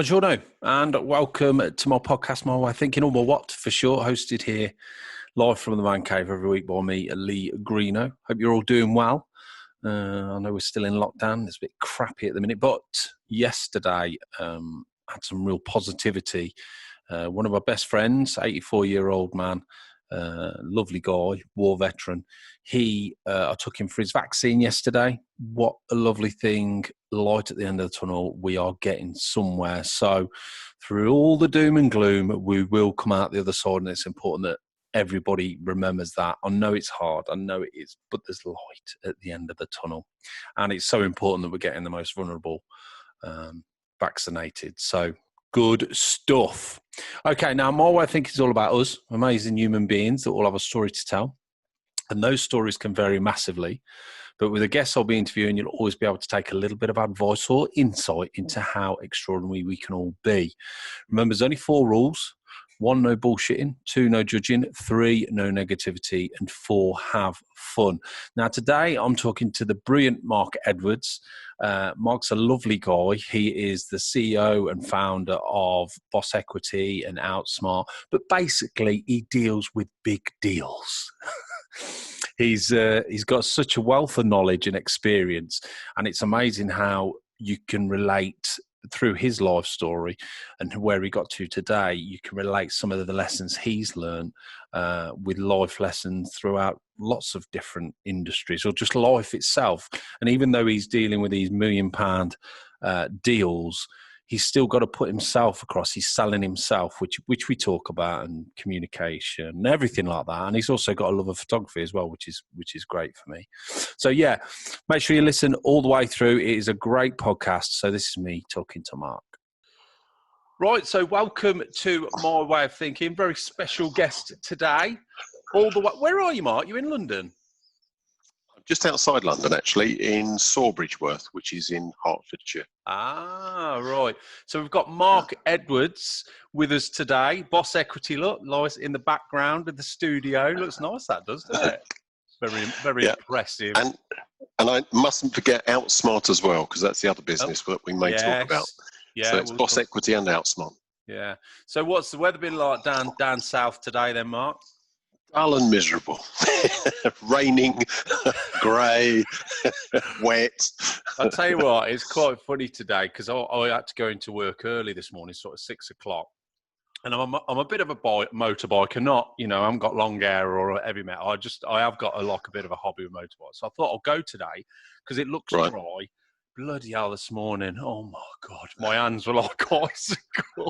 Buongiorno and welcome to my podcast, My Way of Thinking, or my What for short, hosted here live from the Man Cave every week by me, Lee Greeno. Hope you're all doing well. I know we're still in lockdown. It's a bit crappy at the minute, but yesterday had some real positivity. One of my best friends, 84-year-old man, lovely guy, war veteran. I took him for his vaccine yesterday. What a lovely thing. Light at the end of the tunnel. We are getting somewhere. So through all the doom and gloom, we will come out the other side, and it's important that everybody remembers that. I know it's hard. I know it is, but there's light at the end of the tunnel. And it's so important that we're getting the most vulnerable vaccinated. So good stuff. Okay, now my way of thinking is all about us, amazing human beings that all have a story to tell. And those stories can vary massively. But with the guests I'll be interviewing, you'll always be able to take a little bit of advice or insight into how extraordinary we can all be. Remember, there's only 4 rules. 1, no bullshitting. 2, no judging. 3, no negativity. And 4, have fun. Now, today I'm talking to the brilliant Mark Edwards. Mark's a lovely guy. He is the CEO and founder of Boss Equity and Outsmart. But basically, he deals with big deals. He's got such a wealth of knowledge and experience, and it's amazing how you can relate through his life story and where he got to today. You can relate some of the lessons he's learned with life lessons throughout lots of different industries or just life itself. And even though he's dealing with these £1 million deals, he's still got to put himself across. He's selling himself, which we talk about, and communication and everything like that. And he's also got a love of photography as well, which is great for me. So yeah, make sure you listen all the way through. It is a great podcast. So this is me talking to Mark. Right, so welcome to My Way of Thinking. Very special guest today. All the way. Where are you, Mark? You in London? Just outside London, actually, in Sawbridgeworth, which is in Hertfordshire. Ah, right. So we've got Mark Edwards with us today. Boss Equity, look, lies in the background of the studio. Looks nice, that does, doesn't it? Very impressive. And I mustn't forget Outsmart as well, because that's the other business that we may talk about. Yeah, so it's Boss Equity and Outsmart. Yeah. So what's the weather been like down south today then, Mark? Dull and miserable. Raining, grey, wet. I'll tell you what, it's quite funny today because I had to go into work early this morning, sort of 6 o'clock. And I'm a bit of a motorbiker, not, I haven't got long hair or a heavy metal. I have got a bit of a hobby with motorbikes. So I thought I'll go today because it looks dry. Bloody hell, this morning. Oh my God, my hands were like icicle.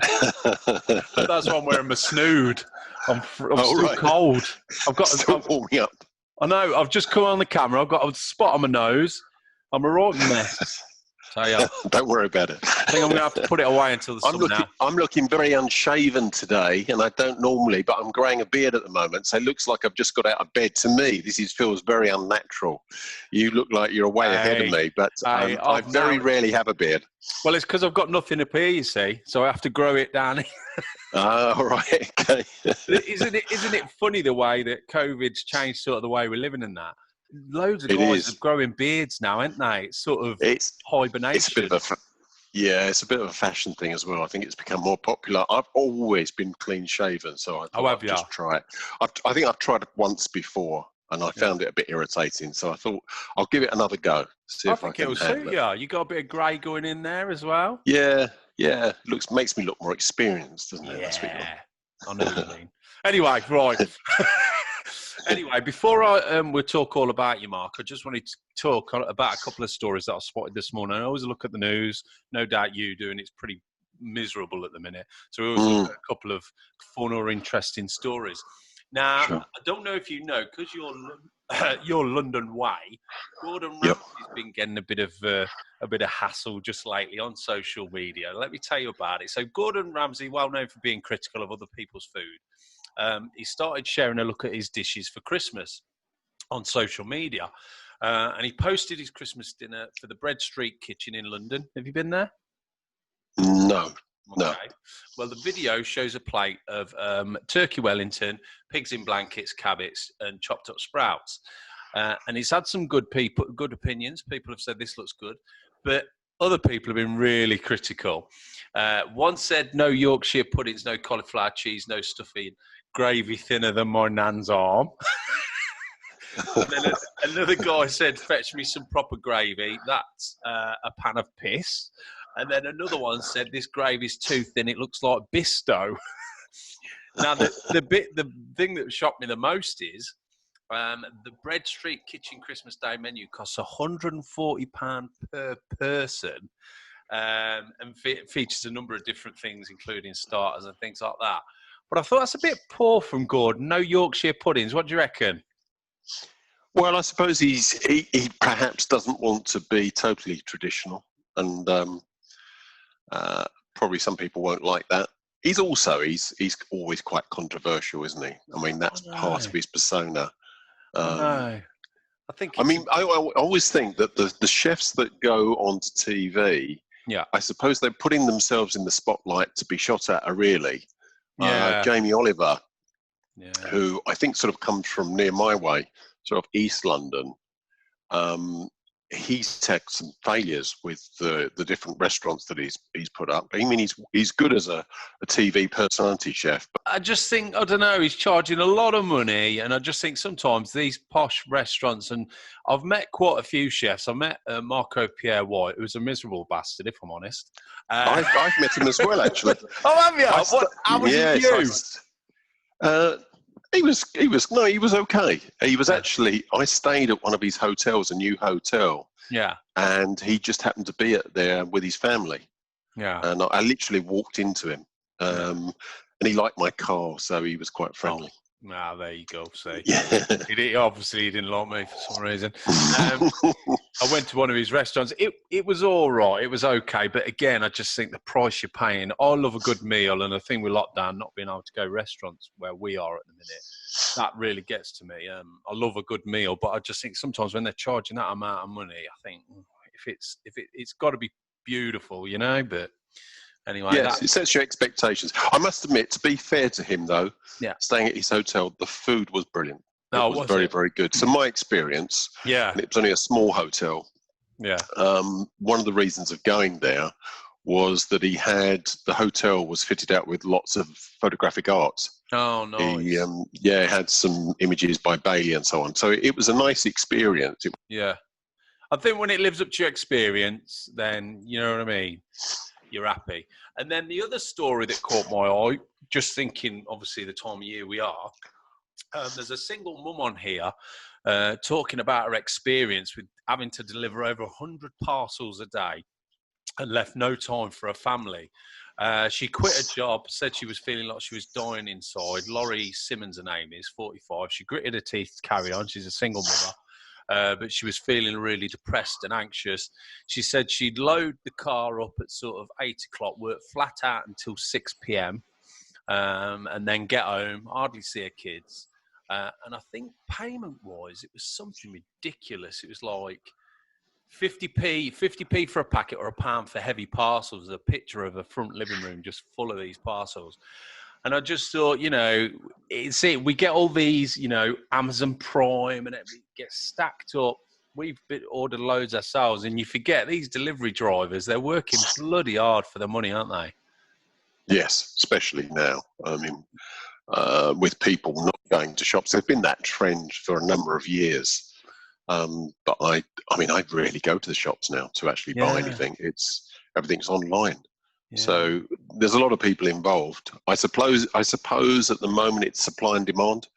That's why I'm wearing my snood. I'm still cold. Still warming up. I know, I've just come on the camera. I've got a spot on my nose. I'm a right mess. So, yeah. Don't worry about it. I think I'm going to have to put it away until the summer now. I'm looking very unshaven today, and I don't normally, but I'm growing a beard at the moment, so it looks like I've just got out of bed. To me, feels very unnatural. You look like you're way ahead of me, but I very rarely have a beard. Well, it's because I've got nothing up here, you see, so I have to grow it down. All right, okay. Isn't it funny the way that COVID's changed sort of the way we're living in that? Loads of guys are growing beards now, aren't they? It's sort of hibernation. It's a bit of a fashion thing as well. I think it's become more popular. I've always been clean shaven, so I thought I'd just try it. I think I've tried it once before, and I found it a bit irritating. So I thought I'll give it another go. I think it'll suit you. You got a bit of grey going in there as well. Yeah. Makes me look more experienced, doesn't it? Yeah, that's what I know what you mean. Anyway, right. Anyway, before we talk all about you, Mark, I just wanted to talk about a couple of stories that I spotted this morning. I always look at the news. No doubt you do, and it's pretty miserable at the minute. So we always look at a couple of fun or interesting stories. Now, I don't know if you know, because you're London way, Gordon Ramsay's been getting a bit of hassle just lately on social media. Let me tell you about it. So Gordon Ramsay, well known for being critical of other people's food, he started sharing a look at his dishes for Christmas on social media. And he posted his Christmas dinner for the Bread Street Kitchen in London. Have you been there? No. Okay. Well, the video shows a plate of turkey Wellington, pigs in blankets, cabbage, and chopped up sprouts. And he's had some good opinions. People have said this looks good. But other people have been really critical. One said, no Yorkshire puddings, no cauliflower cheese, no stuffing, gravy thinner than my nan's arm. And then another guy said, fetch me some proper gravy. That's a pan of piss. And then another one said, this gravy's too thin. It looks like Bisto. Now, the thing that shocked me the most is the Bread Street Kitchen Christmas Day menu costs £140 per person, and features a number of different things, including starters and things like that. But I thought that's a bit poor from Gordon. No Yorkshire puddings. What do you reckon? Well, I suppose he perhaps doesn't want to be totally traditional, and probably some people won't like that. He's always quite controversial, isn't he? I mean, that's part of his persona. I think. I always think that the chefs that go onto TV, I suppose they're putting themselves in the spotlight to be shot at. Jamie Oliver, who I think sort of comes from near my way, sort of East London. He's had some failures with the different restaurants that he's put up. I mean, he's good as a TV personality chef. But I just think, I don't know, he's charging a lot of money, and I just think sometimes these posh restaurants, and I've met quite a few chefs. I met Marco Pierre White, who's a miserable bastard, if I'm honest. I've met him as well, actually. Oh, have you? How was his view? He was okay. He was actually, I stayed at one of his hotels, a new hotel. Yeah. And he just happened to be there with his family. Yeah. And I literally walked into him. And he liked my car, so he was quite friendly. Oh, there you go. See, Yeah. he didn't like me for some reason. I went to one of his restaurants. It was all right. It was okay. But again, I just think the price you're paying. I love a good meal, and the thing with lockdown, not being able to go to restaurants where we are at the minute, that really gets to me. I love a good meal, but I just think sometimes when they're charging that amount of money, I think it's got to be beautiful, you know. But anyway, yes, it sets your expectations. I must admit, to be fair to him, though, staying at his hotel, the food was brilliant. It was very, very good. So my experience, and it was only a small hotel. Yeah. One of the reasons of going there was that the hotel was fitted out with lots of photographic art. Oh, nice. He had some images by Bailey and so on. So it was a nice experience. Yeah. I think when it lives up to your experience, then, you know what I mean, you're happy. And then the other story that caught my eye, just thinking, obviously, the time of year we are, there's a single mum on here talking about her experience with having to deliver over 100 parcels a day and left no time for her family. She quit her job, said she was feeling like she was dying inside. Laurie Simmons, her name is, 45. She gritted her teeth to carry on. She's a single mother. But she was feeling really depressed and anxious. She said she'd load the car up at sort of 8 o'clock, work flat out until 6 p.m, and then get home, hardly see her kids. And I think payment-wise, it was something ridiculous. It was like 50p for a packet or £1 for heavy parcels. A picture of a front living room just full of these parcels. And I just thought, you know, we get all these, you know, Amazon Prime and it gets stacked up. We've ordered loads ourselves, and you forget these delivery drivers, they're working bloody hard for their money, aren't they? Yes, especially now. I mean, with people not going to shops. There's been that trend for a number of years. But I rarely go to the shops now to actually buy anything. Everything's online. Yeah. So there's a lot of people involved. I suppose at the moment it's supply and demand.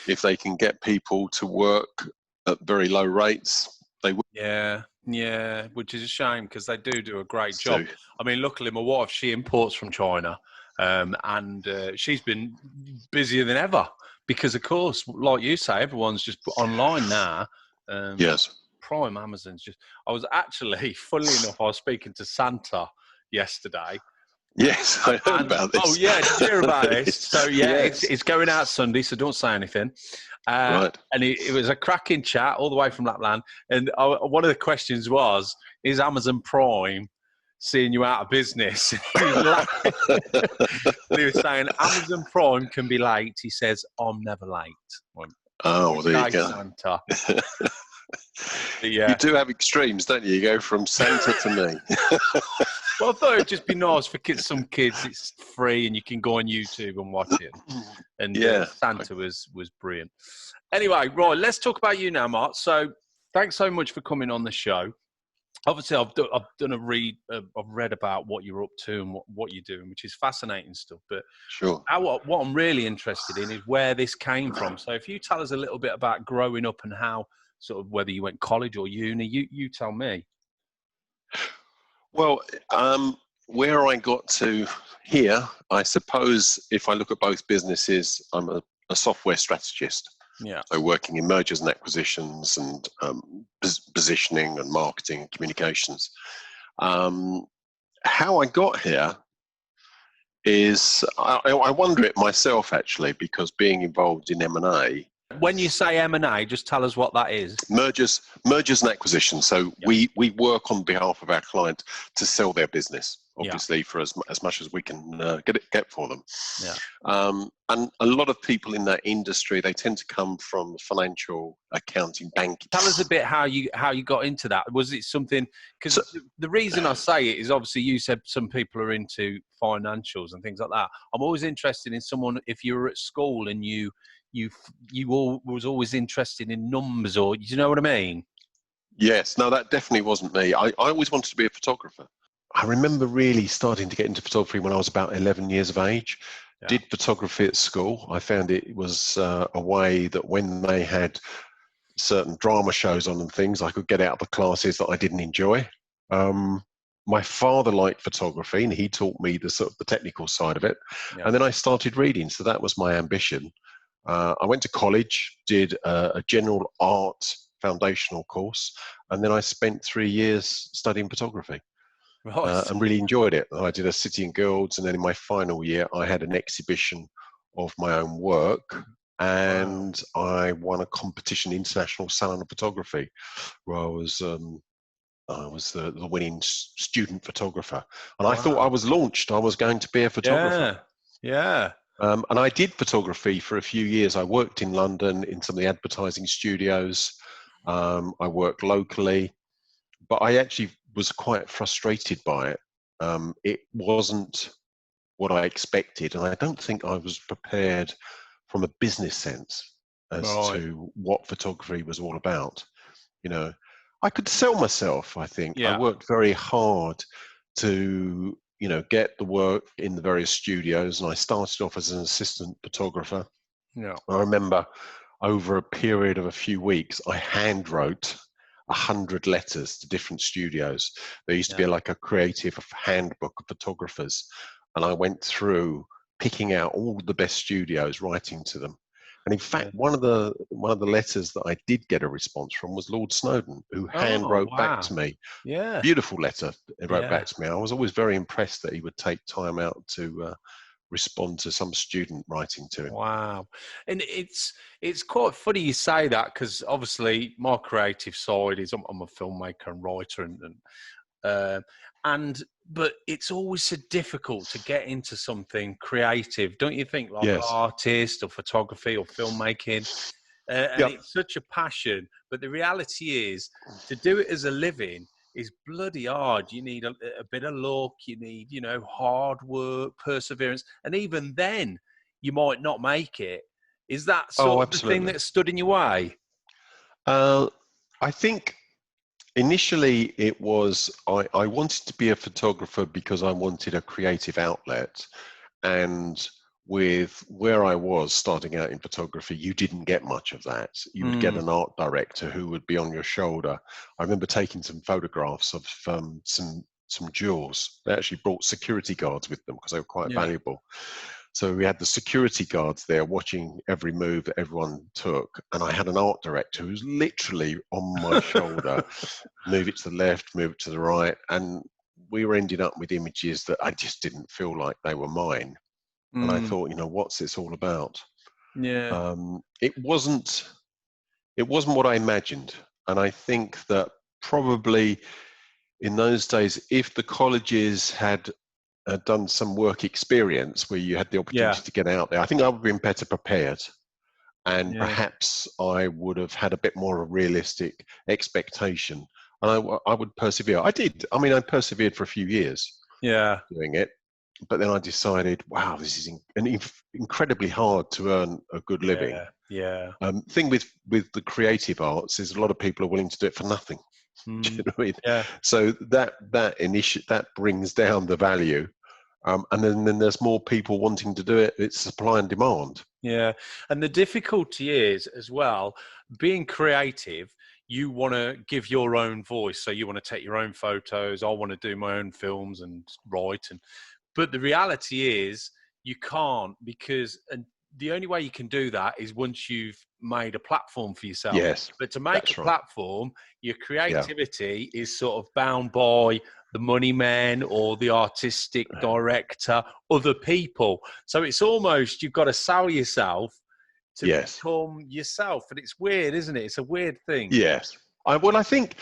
If they can get people to work at very low rates, they will. Yeah, which is a shame because they do a great job. I mean, luckily my wife, she imports from China, and she's been busier than ever because, of course, like you say, everyone's just online now. Yes. Prime Amazon's just. I was actually, funnily enough, I was speaking to Santa yesterday. Yes, I heard about this. Oh yeah, did you hear about this? So yes. it's going out Sunday, so don't say anything. Right. And it was a cracking chat all the way from Lapland. And one of the questions was, is Amazon Prime seeing you out of business? He was saying, Amazon Prime can be late. He says, I'm never late. Oh, well, there you go. Santa. Yeah. You do have extremes, don't you? You go from Santa to me. Well, I thought it'd just be nice for some kids. It's free and you can go on YouTube and watch it. And Santa was brilliant. Anyway, right, let's talk about you now, Mark. So thanks so much for coming on the show. Obviously, I've done a read. I've read about what you're up to and what you're doing, which is fascinating stuff. But sure, what I'm really interested in is where this came from. So if you tell us a little bit about growing up and how, sort of, whether you went college or uni, you tell me. Well, where I got to here, I suppose if I look at both businesses, I'm a software strategist. Yeah. So working in mergers and acquisitions and positioning and marketing and communications. How I got here is, I wonder it myself actually, because being involved in M&A. When you say M&A, just tell us what that is. Mergers and acquisitions. So we work on behalf of our client to sell their business, obviously, for as much as we can get for them. Yeah. And a lot of people in that industry, they tend to come from financial, accounting, banking. Tell us a bit how you got into that. Was it something? Because the reason I say it is, obviously you said some people are into financials and things like that. I'm always interested in someone, if you were at school and you was always interested in numbers, or, do you know what I mean? Yes, no, that definitely wasn't me. I always wanted to be a photographer. I remember really starting to get into photography when I was about 11 years of age. Yeah. Did photography at school. I found it was a way that when they had certain drama shows on and things, I could get out of the classes that I didn't enjoy. My father liked photography and he taught me the sort of the technical side of it. Yeah. And then I started reading. So that was my ambition. I went to college, did a general art foundational course, and then I spent 3 years studying photography. Right. And really enjoyed it. I did a City and Guilds, and then in my final year, I had an exhibition of my own work, and I won a competition, International Salon of Photography, where I was the winning student photographer. And I thought I was launched. I was going to be a photographer. Yeah. And I did photography for a few years. I worked in London in some of the advertising studios. I worked locally, but I actually was quite frustrated by it. It wasn't what I expected, and I don't think I was prepared from a business sense as to what photography was all about. You know, I could sell myself, I think. I worked very hard to, get the work in the various studios, and I started off as an assistant photographer. Yeah. I remember over a period of a few weeks, I hand wrote 100 letters to different studios. There used to be like a creative handbook of photographers, and I went through picking out all the best studios, writing to them. And in fact, one of the letters that I did get a response from was Lord Snowden, who hand wrote back to me. Yeah, beautiful letter. He wrote back to me. I was always very impressed that he would take time out to respond to some student writing to him. Wow. And it's quite funny you say that, because obviously my creative side is I'm a filmmaker and writer, but it's always so difficult to get into something creative, don't you think? Like artist or photography or filmmaking. And it's such a passion, but the reality is, to do it as a living is bloody hard. You need a bit of luck, you need, hard work, perseverance, and even then you might not make it. Is that sort of the thing that stood in your way? I think initially it was, I wanted to be a photographer because I wanted a creative outlet, and with where I was starting out in photography, you didn't get much of that. You would get an art director who would be on your shoulder. I remember taking some photographs of some jewels. They actually brought security guards with them because they were quite valuable. So we had the security guards there watching every move that everyone took. And I had an art director who was literally on my shoulder, move it to the left, move it to the right. And we were ending up with images that I just didn't feel like they were mine. And I thought, what's this all about? Yeah. It wasn't what I imagined. And I think that probably in those days, if the colleges had done some work experience where you had the opportunity to get out there, I think I would have been better prepared. and perhaps I would have had a bit more of a realistic expectation, and I would persevere. I did. I mean, I persevered for a few years doing it, but then I decided, wow, this is incredibly hard to earn a good living. Thing with the creative arts is a lot of people are willing to do it for nothing. Do you know what I mean? Yeah. So that brings down the value. And then there's more people wanting to do it. It's supply and demand. Yeah. And the difficulty is as well, being creative, you want to give your own voice. So you want to take your own photos. I want to do my own films and write. But the reality is you can't, because the only way you can do that is once you've made a platform for yourself. Yes. But to make a platform, your creativity is sort of bound by the money man or the artistic director, other people. So it's almost, you've got to sell yourself to become yourself. And it's weird, isn't it? It's a weird thing. Yes. I think,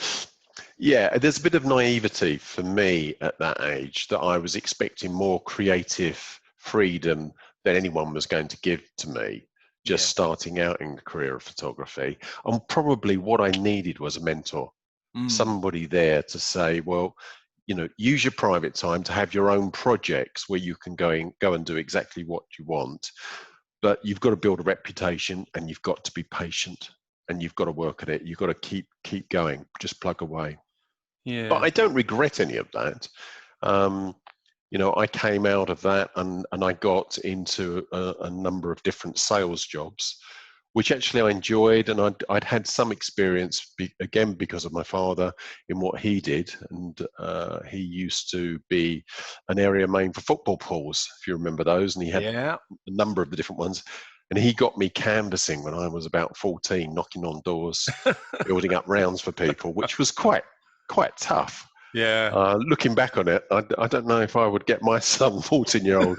there's a bit of naivety for me at that age that I was expecting more creative freedom than anyone was going to give to me just starting out in the career of photography. And probably what I needed was a mentor, somebody there to say, well, use your private time to have your own projects where you can go and do exactly what you want. But you've got to build a reputation, and you've got to be patient, and you've got to work at it. You've got to keep going, just plug away. Yeah. But I don't regret any of that. I came out of that and I got into a number of different sales jobs, which actually I enjoyed, and I'd had some experience, again, because of my father, in what he did. And he used to be an area main for football pools, if you remember those, and he had a number of the different ones. And he got me canvassing when I was about 14, knocking on doors, building up rounds for people, which was quite tough. Yeah. Looking back on it, I don't know if I would get my son, 14-year-old.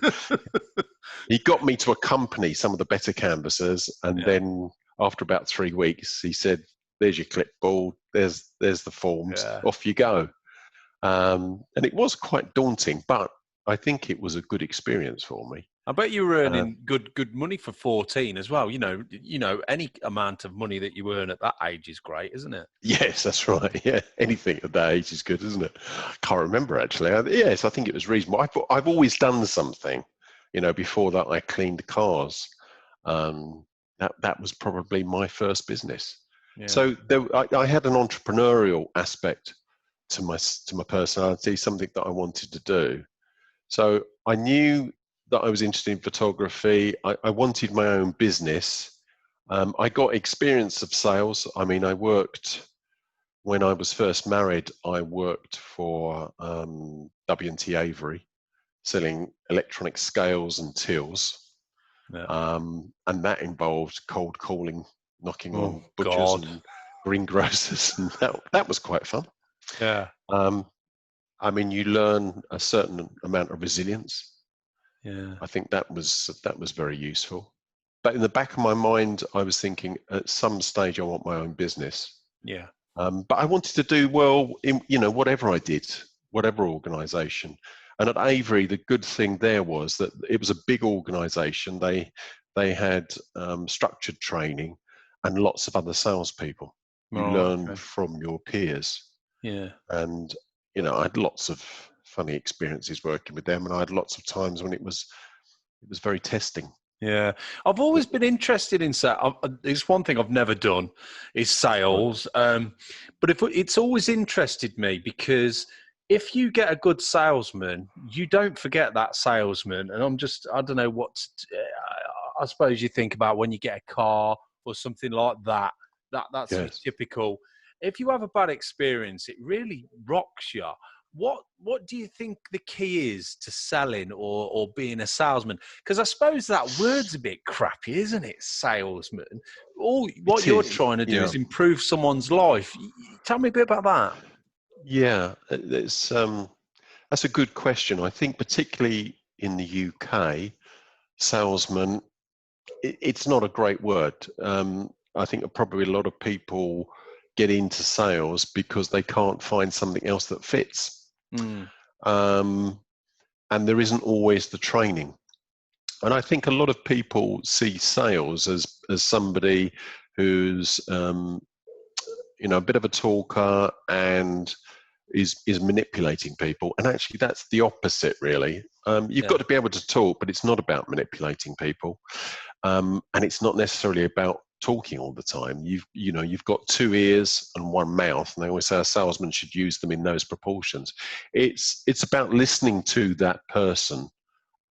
He got me to accompany some of the better canvassers, and then after about 3 weeks, he said, "There's your clipboard. There's the forms. Off you go." And it was quite daunting, but I think it was a good experience for me. I bet you were earning good money for 14 as well. Any amount of money that you earn at that age is great, isn't it? Yes, that's right. Yeah, anything at that age is good, isn't it? I can't remember actually. Yes, I think it was reasonable. I've always done something. Before that, I cleaned cars. That was probably my first business. Yeah. So I had an entrepreneurial aspect to my personality, something that I wanted to do. So I knew that I was interested in photography. I wanted my own business. I got experience of sales. I mean, I worked, when I was first married, I worked for W&T Avery, selling electronic scales and tills. And that involved cold calling, knocking on butchers and greengrocers, and that was quite fun. Yeah. I mean, you learn a certain amount of resilience. Yeah. I think that was very useful. But in the back of my mind, I was thinking at some stage I want my own business. Yeah. But I wanted to do well in whatever I did, whatever organisation. And at Avery, the good thing there was that it was a big organisation. They had structured training and lots of other salespeople. You learn from your peers. Yeah. And I had lots of funny experiences working with them, and I had lots of times when it was very testing. Yeah, I've always been interested in sales. It's one thing I've never done is sales, but it's always interested me, because if you get a good salesman, you don't forget that salesman. And I don't know what. I suppose you think about when you get a car or something like that. That's typical. If you have a bad experience, it really rocks you. What do you think the key is to selling or being a salesman? Because I suppose that word's a bit crappy, isn't it? Salesman. What you're trying to do is improve someone's life. Tell me a bit about that. Yeah, that's a good question. I think particularly in the UK, salesman, it's not a great word. I think probably a lot of people get into sales because they can't find something else that fits. And there isn't always the training. And I think a lot of people see sales as somebody who's a bit of a talker and is manipulating people. And actually, that's the opposite, really. You've got to be able to talk, but it's not about manipulating people, and it's not necessarily about talking all the time. You've got 2 ears and 1 mouth, and they always say a salesman should use them in those proportions. It's about listening to that person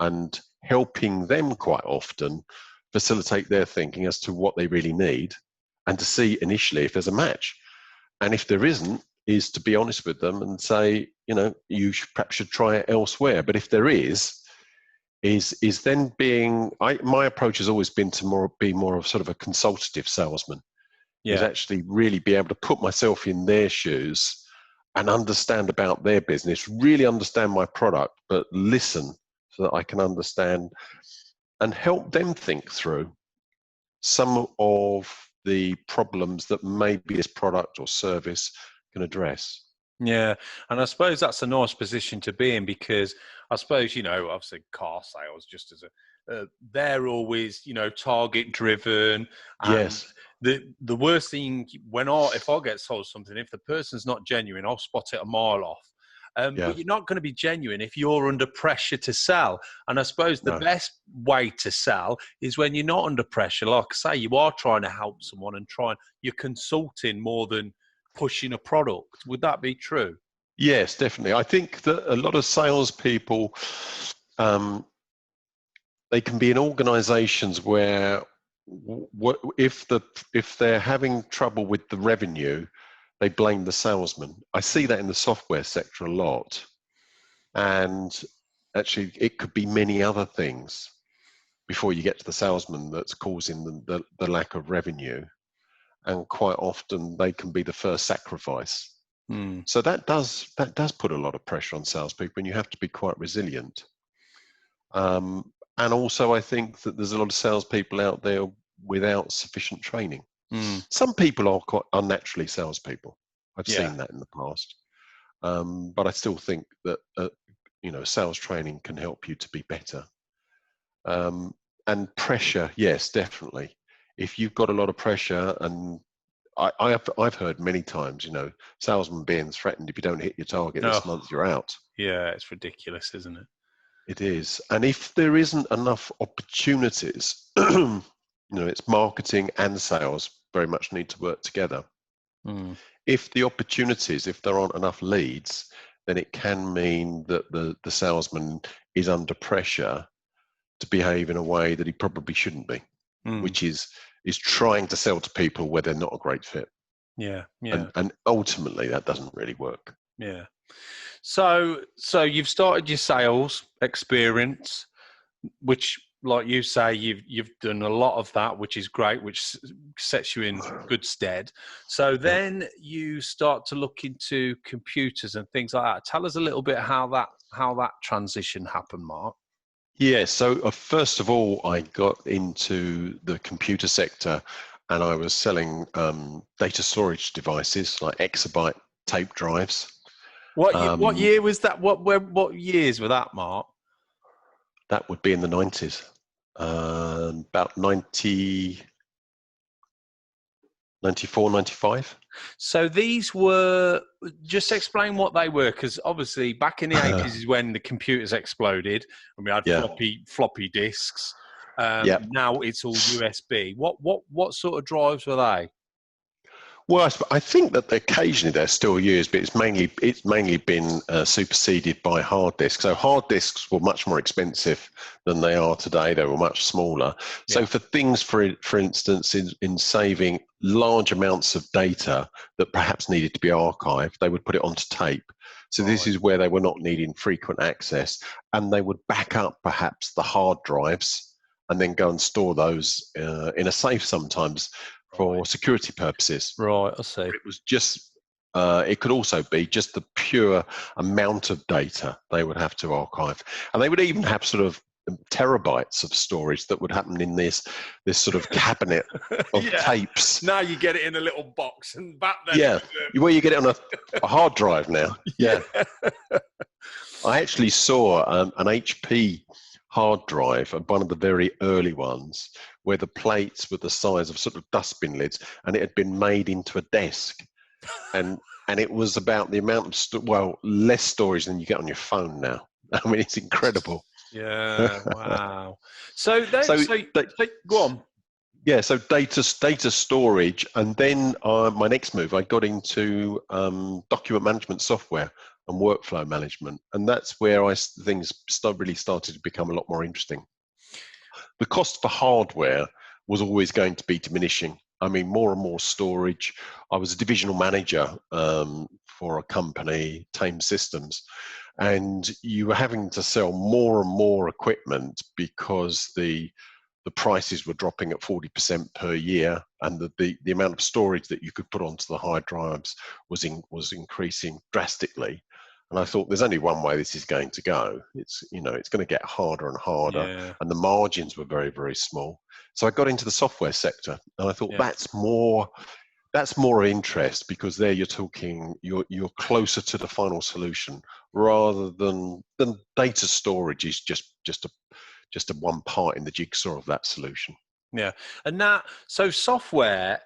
and helping them quite often facilitate their thinking as to what they really need, and to see initially if there's a match. And if there isn't, is to be honest with them and say, you perhaps should try it elsewhere. But if there is then my approach has always been to be more of sort of a consultative salesman. Is actually really be able to put myself in their shoes and understand about their business, really understand my product, but listen so that I can understand and help them think through some of the problems that maybe this product or service can address. Yeah, and I suppose that's a nice position to be in, because I suppose, obviously car sales, just as they're always, target driven. And yes. The worst thing if I get sold something, if the person's not genuine, I'll spot it a mile off. But you're not going to be genuine if you're under pressure to sell. And I suppose the best way to sell is when you're not under pressure. Like I say, you are trying to help someone and you're consulting more than pushing a product. Would that be true? Yes, definitely. I think that a lot of salespeople, they can be in organizations where if they're having trouble with the revenue, they blame the salesman. I see that in the software sector a lot. And actually, it could be many other things before you get to the salesman that's causing the lack of revenue. And quite often, they can be the first sacrifice. So that does put a lot of pressure on salespeople, and you have to be quite resilient. And also, I think that there's a lot of salespeople out there without sufficient training. Some people are quite unnaturally salespeople. I've seen that in the past. But I still think that sales training can help you to be better. And pressure, yes, definitely. If you've got a lot of pressure, and I've heard many times, salesmen being threatened, if you don't hit your target this month, you're out. Yeah, it's ridiculous, isn't it? It is. And if there isn't enough opportunities, it's marketing and sales very much need to work together. If the opportunities, if there aren't enough leads, then it can mean that the salesman is under pressure to behave in a way that he probably shouldn't be, which is trying to sell to people where they're not a great fit. Yeah. And ultimately, that doesn't really work. Yeah. So you've started your sales experience, which, like you say, you've done a lot of that, which is great, which sets you in good stead. So then you start to look into computers and things like that. Tell us a little bit how that transition happened, Mark. Yeah, so first of all, I got into the computer sector, and I was selling data storage devices like exabyte tape drives. What year was that? What years were that, Mark? That would be in the 90s, about 94, 95. So these were, just explain what they were, because obviously back in the 80s is when the computers exploded and we had floppy disks. Now it's all USB. What sort of drives were they? Well, I think that occasionally they're still used, but it's mainly been superseded by hard disks. So hard disks were much more expensive than they are today. They were much smaller. Yeah. So for things, for instance, in saving large amounts of data that perhaps needed to be archived, they would put it onto tape. So this is where they were not needing frequent access, and they would back up perhaps the hard drives and then go and store those in a safe sometimes, for security purposes. Right, I see. It was just, it could also be just the pure amount of data they would have to archive. And they would even have sort of terabytes of storage that would happen in this sort of cabinet of tapes. Now you get it in a little box, and back then... Well, you get it on a hard drive now. Yeah. I actually saw an HP hard drive, and one of the very early ones, where the plates were the size of sort of dustbin lids, and it had been made into a desk. And it was about the amount of, less storage than you get on your phone now. I mean, it's incredible. Yeah, wow. So go on. Yeah, so data storage, and then my next move, I got into document management software and workflow management, and that's where things really started to become a lot more interesting. The cost for hardware was always going to be diminishing. I mean, more and more storage. I was a divisional manager for a company, Thames Systems, and you were having to sell more and more equipment because the prices were dropping at 40% per year, and the amount of storage that you could put onto the hard drives was increasing drastically. And I thought, there's only one way this is going to go. It's going to get harder and harder, and the margins were very, very small. So I got into the software sector, and I thought that's more of interest, because there you're closer to the final solution, rather than data storage is just a one part in the jigsaw of that solution. Yeah, and so software.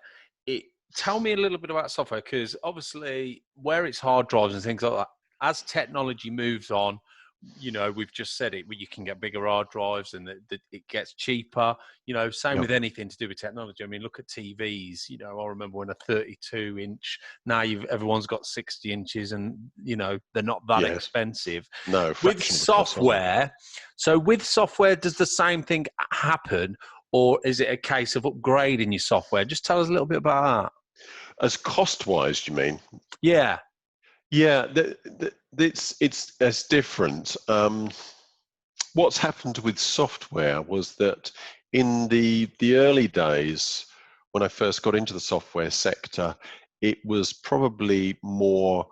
Tell me a little bit about software, because obviously where it's hard drives and things like that, as technology moves on, we've just said it, where you can get bigger hard drives and it gets cheaper. Same with anything to do with technology. I mean, look at TVs. I remember when a 32-inch, now everyone's got 60 inches, and they're not that expensive. No, with software. So with software, does the same thing happen, or is it a case of upgrading your software? Just tell us a little bit about that. As cost-wise, you mean? Yeah. Yeah, it's as different. What's happened with software was that in the early days, when I first got into the software sector, it was probably more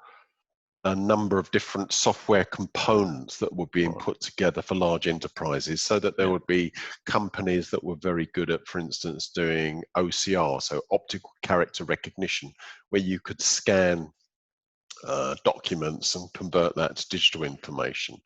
a number of different software components that were being put together for large enterprises, so that there would be companies that were very good at, for instance, doing OCR, so optical character recognition, where you could scan documents and convert that to digital information.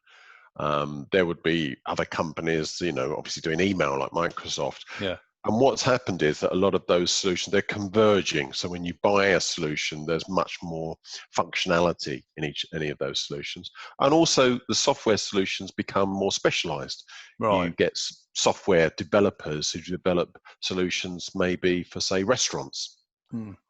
There would be other companies, obviously doing email, like Microsoft. Yeah. And what's happened is that a lot of those solutions, they're converging. So when you buy a solution, there's much more functionality in any of those solutions. And also the software solutions become more specialized. Right. You get software developers who develop solutions maybe for, say, restaurants.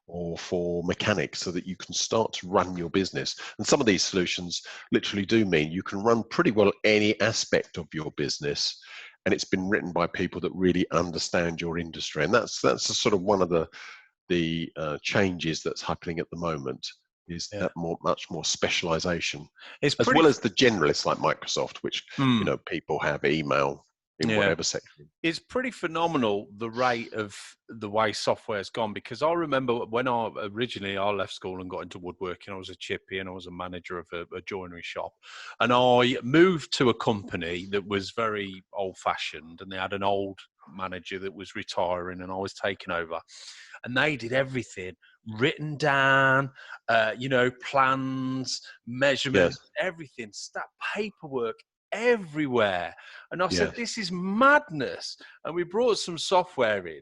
Or for mechanics, so that you can start to run your business. And some of these solutions literally do mean you can run pretty well any aspect of your business, and it's been written by people that really understand your industry. And that's sort of one of the changes that's happening at the moment, is that much more specialization, as well as the generalists like Microsoft, which people have email in whatever section. It's pretty phenomenal, the rate of the way software's gone, because I remember when I left school and got into woodworking, I was a chippy and I was a manager of a joinery shop, and I moved to a company that was very old-fashioned, and they had an old manager that was retiring, and I was taking over, and they did everything written down, plans, measurements, everything, paperwork everywhere. And I said, this is madness. And we brought some software in,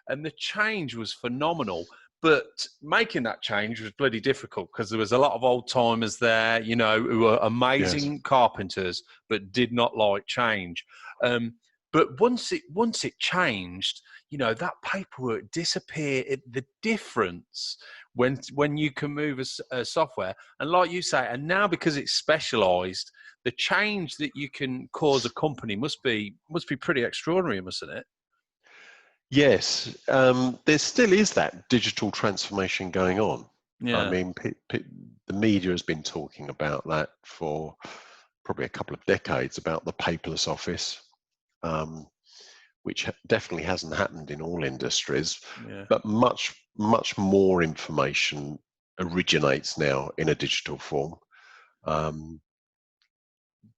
and the change was phenomenal. But making that change was bloody difficult, because there was a lot of old timers there, who were amazing carpenters, but did not like change. But once it changed, that paperwork disappeared. The difference when you can move a software, and like you say, and now because it's specialized, the change that you can cause a company must be pretty extraordinary, mustn't it? Yes, there still is that digital transformation going on. Yeah. I mean, the media has been talking about that for probably a couple of decades, about the paperless office, which definitely hasn't happened in all industries, but much more information originates now in a digital form.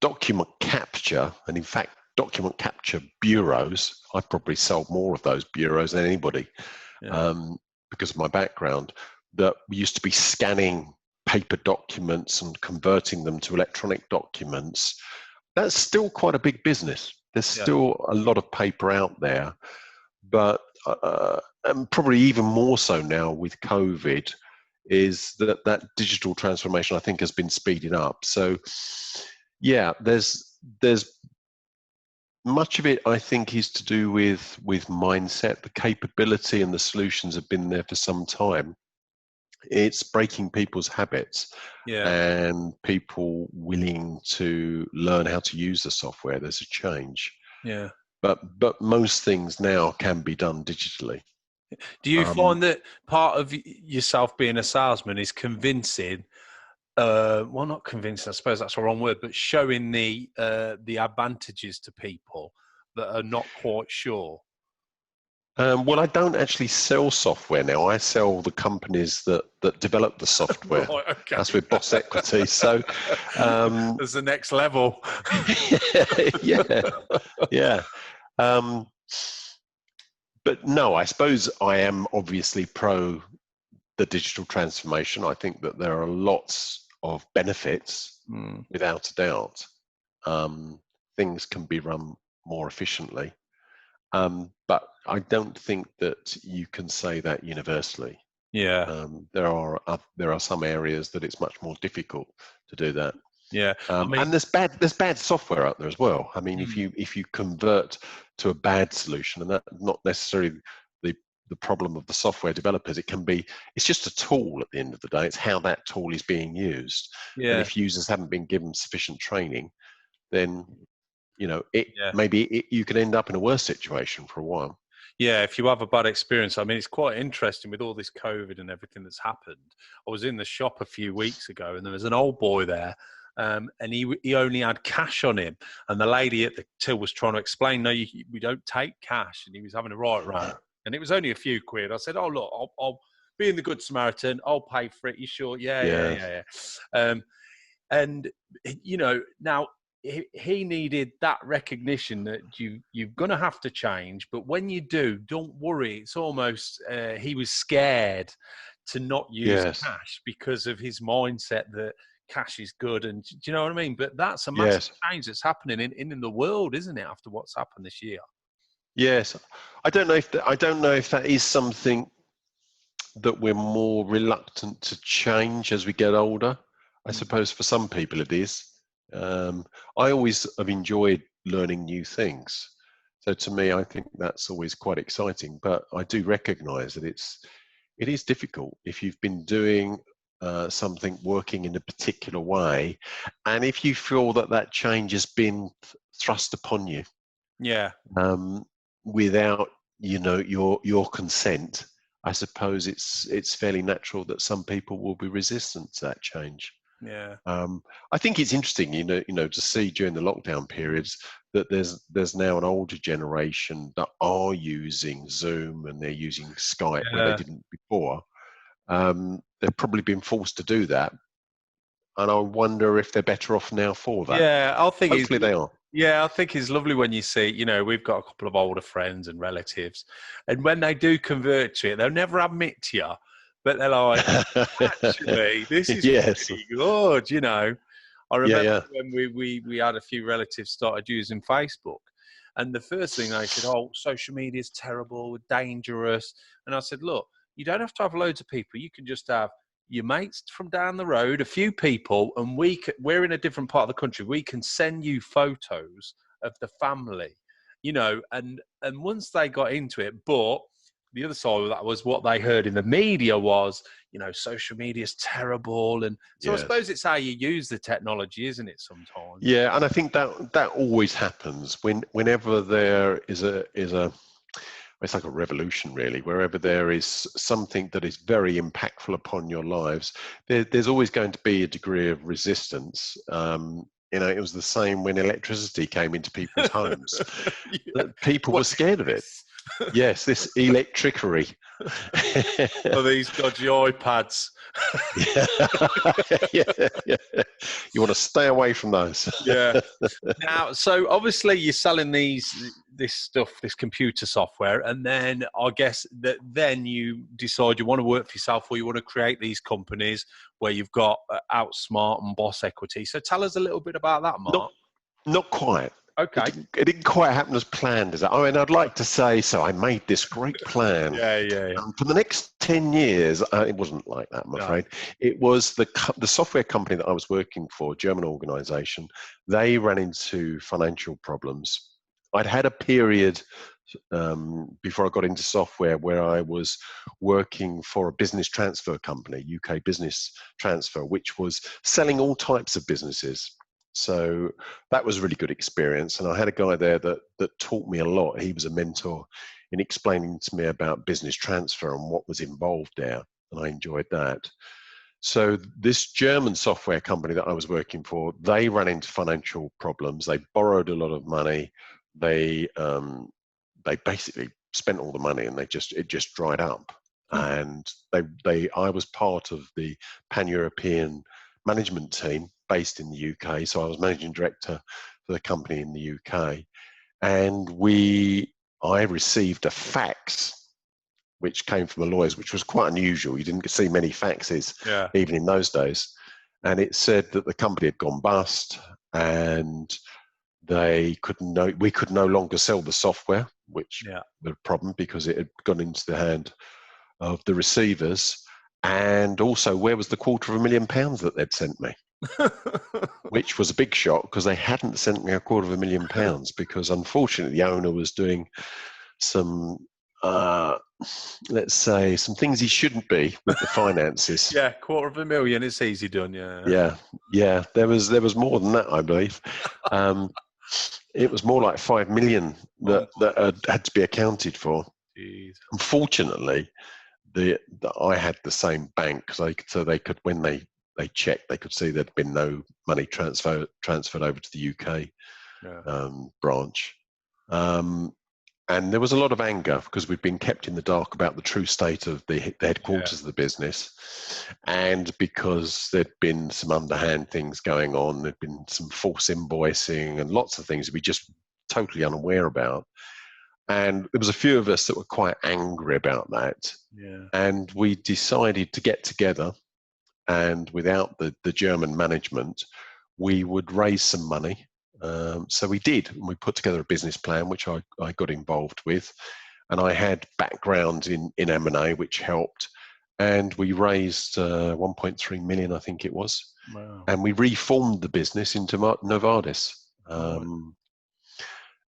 Document capture, and in fact, document capture bureaus, I've probably sold more of those bureaus than anybody, because of my background, that we used to be scanning paper documents and converting them to electronic documents. That's still quite a big business. There's still a lot of paper out there, but and probably even more so now with COVID, is that digital transformation, I think, has been speeding up. So, yeah, there's much of it, I think, is to do with mindset. The capability and the solutions have been there for some time. It's breaking people's habits and people willing to learn how to use the software. There's a change. Yeah. But most things now can be done digitally. Do you find that part of yourself being a salesman is convincing, well, not convincing, I suppose that's the wrong word, but showing the advantages to people that are not quite sure? Well, I don't actually sell software now. I sell the companies that develop the software. Right, okay. That's with Boss Equity. So there's the next level. yeah. But no, I suppose I am obviously pro the digital transformation. I think that there are lots of benefits, without a doubt. Things can be run more efficiently. But I don't think that you can say that universally. Yeah. There are some areas that it's much more difficult to do that. Yeah. And there's bad software out there as well. I mean, if you convert to a bad solution, and that's not necessarily the problem of the software developers, it's just a tool at the end of the day. It's how that tool is being used. Yeah. And if users haven't been given sufficient training, then maybe you could end up in a worse situation for a while. Yeah, if you have a bad experience. I mean, it's quite interesting with all this COVID and everything that's happened. I was in the shop a few weeks ago and there was an old boy there, and he only had cash on him. And the lady at the till was trying to explain, no, we don't take cash. And he was having a right round. And it was only a few quid. I said, oh, look, I'll be in the Good Samaritan. I'll pay for it. You sure? Yeah. And, now, he needed that recognition that you're going to have to change. But when you do, don't worry. It's almost he was scared to not use cash because of his mindset that cash is good. And do you know what I mean? But that's a massive change that's happening in the world, isn't it, after what's happened this year? Yes. I don't know if that is something that we're more reluctant to change as we get older. I suppose for some people it is. I always have enjoyed learning new things. So to me, I think that's always quite exciting. But I do recognise that it is difficult if you've been doing something working in a particular way, and if you feel that change has been thrust upon you, without your consent. I suppose it's fairly natural that some people will be resistant to that change. Yeah. I think it's interesting, to see during the lockdown periods that there's now an older generation that are using Zoom and they're using Skype where they didn't before. They've probably been forced to do that, and I wonder if they're better off now for that. Yeah, I think hopefully they are. Yeah, I think it's lovely when you see, we've got a couple of older friends and relatives, and when they do convert to it, they'll never admit to you, but they're like, actually, this is pretty good, I remember when we had a few relatives started using Facebook, and the first thing they said, oh, social media is terrible, dangerous. And I said, look, you don't have to have loads of people. You can just have your mates from down the road, a few people, and we're in a different part of the country. We can send you photos of the family, and once they got into it, but the other side of that was what they heard in the media was, social media is terrible. And so I suppose it's how you use the technology, isn't it, sometimes? Yeah, and I think that always happens whenever there is it's like a revolution, really. Wherever there is something that is very impactful upon your lives, there's always going to be a degree of resistance. It was the same when electricity came into people's homes. People were scared of it. Yes, this electricery. Or these dodgy iPads. yeah. You want to stay away from those. Yeah. Now, so obviously you're selling this stuff, this computer software, and then I guess that then you decide you want to work for yourself, or you want to create these companies where you've got Outsmart and Boss Equity. So tell us a little bit about that, Mark. Not quite. Okay. It didn't quite happen as planned as that. I mean, I'd like to say, so I made this great plan. Yeah. For the next 10 years, it wasn't like that, I'm afraid. It was the software company that I was working for, German organization. They ran into financial problems. I'd had a period before I got into software where I was working for a business transfer company, UK business transfer, which was selling all types of businesses. So that was a really good experience. And I had a guy there that taught me a lot. He was a mentor in explaining to me about business transfer and what was involved there. And I enjoyed that. So this German software company that I was working for, they ran into financial problems. They borrowed a lot of money. They basically spent all the money, and it just dried up. And I was part of the pan-European management team based in the UK. So I was managing director for the company in the UK, and I received a fax which came from the lawyers, which was quite unusual. You didn't see many faxes even in those days. And it said that the company had gone bust, and we could no longer sell the software, which was a problem because it had gone into the hand of the receivers. And also, where was the £250,000 that they'd sent me? Which was a big shock, because they hadn't sent me £250,000, because unfortunately the owner was doing some let's say some things he shouldn't be with the finances. £250,000, it's easy done. Yeah, there was more than that, I believe. It was more like 5 million that had to be accounted for. Jeez. Unfortunately, I had the same bank, so they could, when they checked, they could see there'd been no money transferred over to the UK branch. And there was a lot of anger because we'd been kept in the dark about the true state of the headquarters of the business. And because there'd been some underhand things going on, there'd been some false invoicing and lots of things we'd just totally unaware about. And there was a few of us that were quite angry about that. Yeah. And we decided to get together, and without the German management, we would raise some money. So we did, and we put together a business plan, which I got involved with, and I had background in M&A, which helped, and we raised 1.3 million, I think it was. Wow. And we reformed the business into Novartis.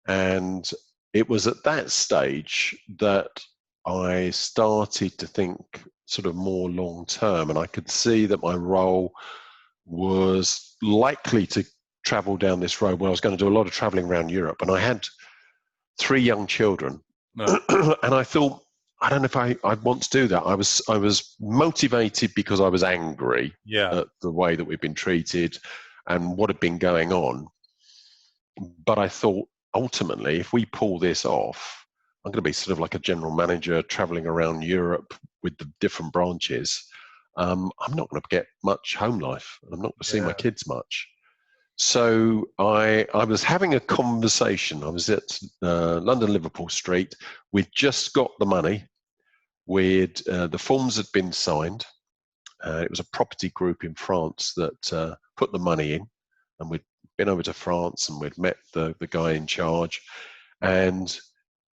And it was at that stage that I started to think sort of more long term, and I could see that my role was likely to travel down this road where I was going to do a lot of traveling around Europe. And I had 3 young children, and I thought, I don't know if I'd want to do that. I was motivated because I was angry at the way that we've been treated and what had been going on. But I thought, ultimately, if we pull this off, I'm going to be sort of like a general manager traveling around Europe with the different branches. I'm not going to get much home life. I'm not going to see my kids much. So I was having a conversation. I was at London Liverpool Street. We'd just got the money. The forms had been signed. It was a property group in France that put the money in, and we'd been over to France and we'd met the guy in charge. And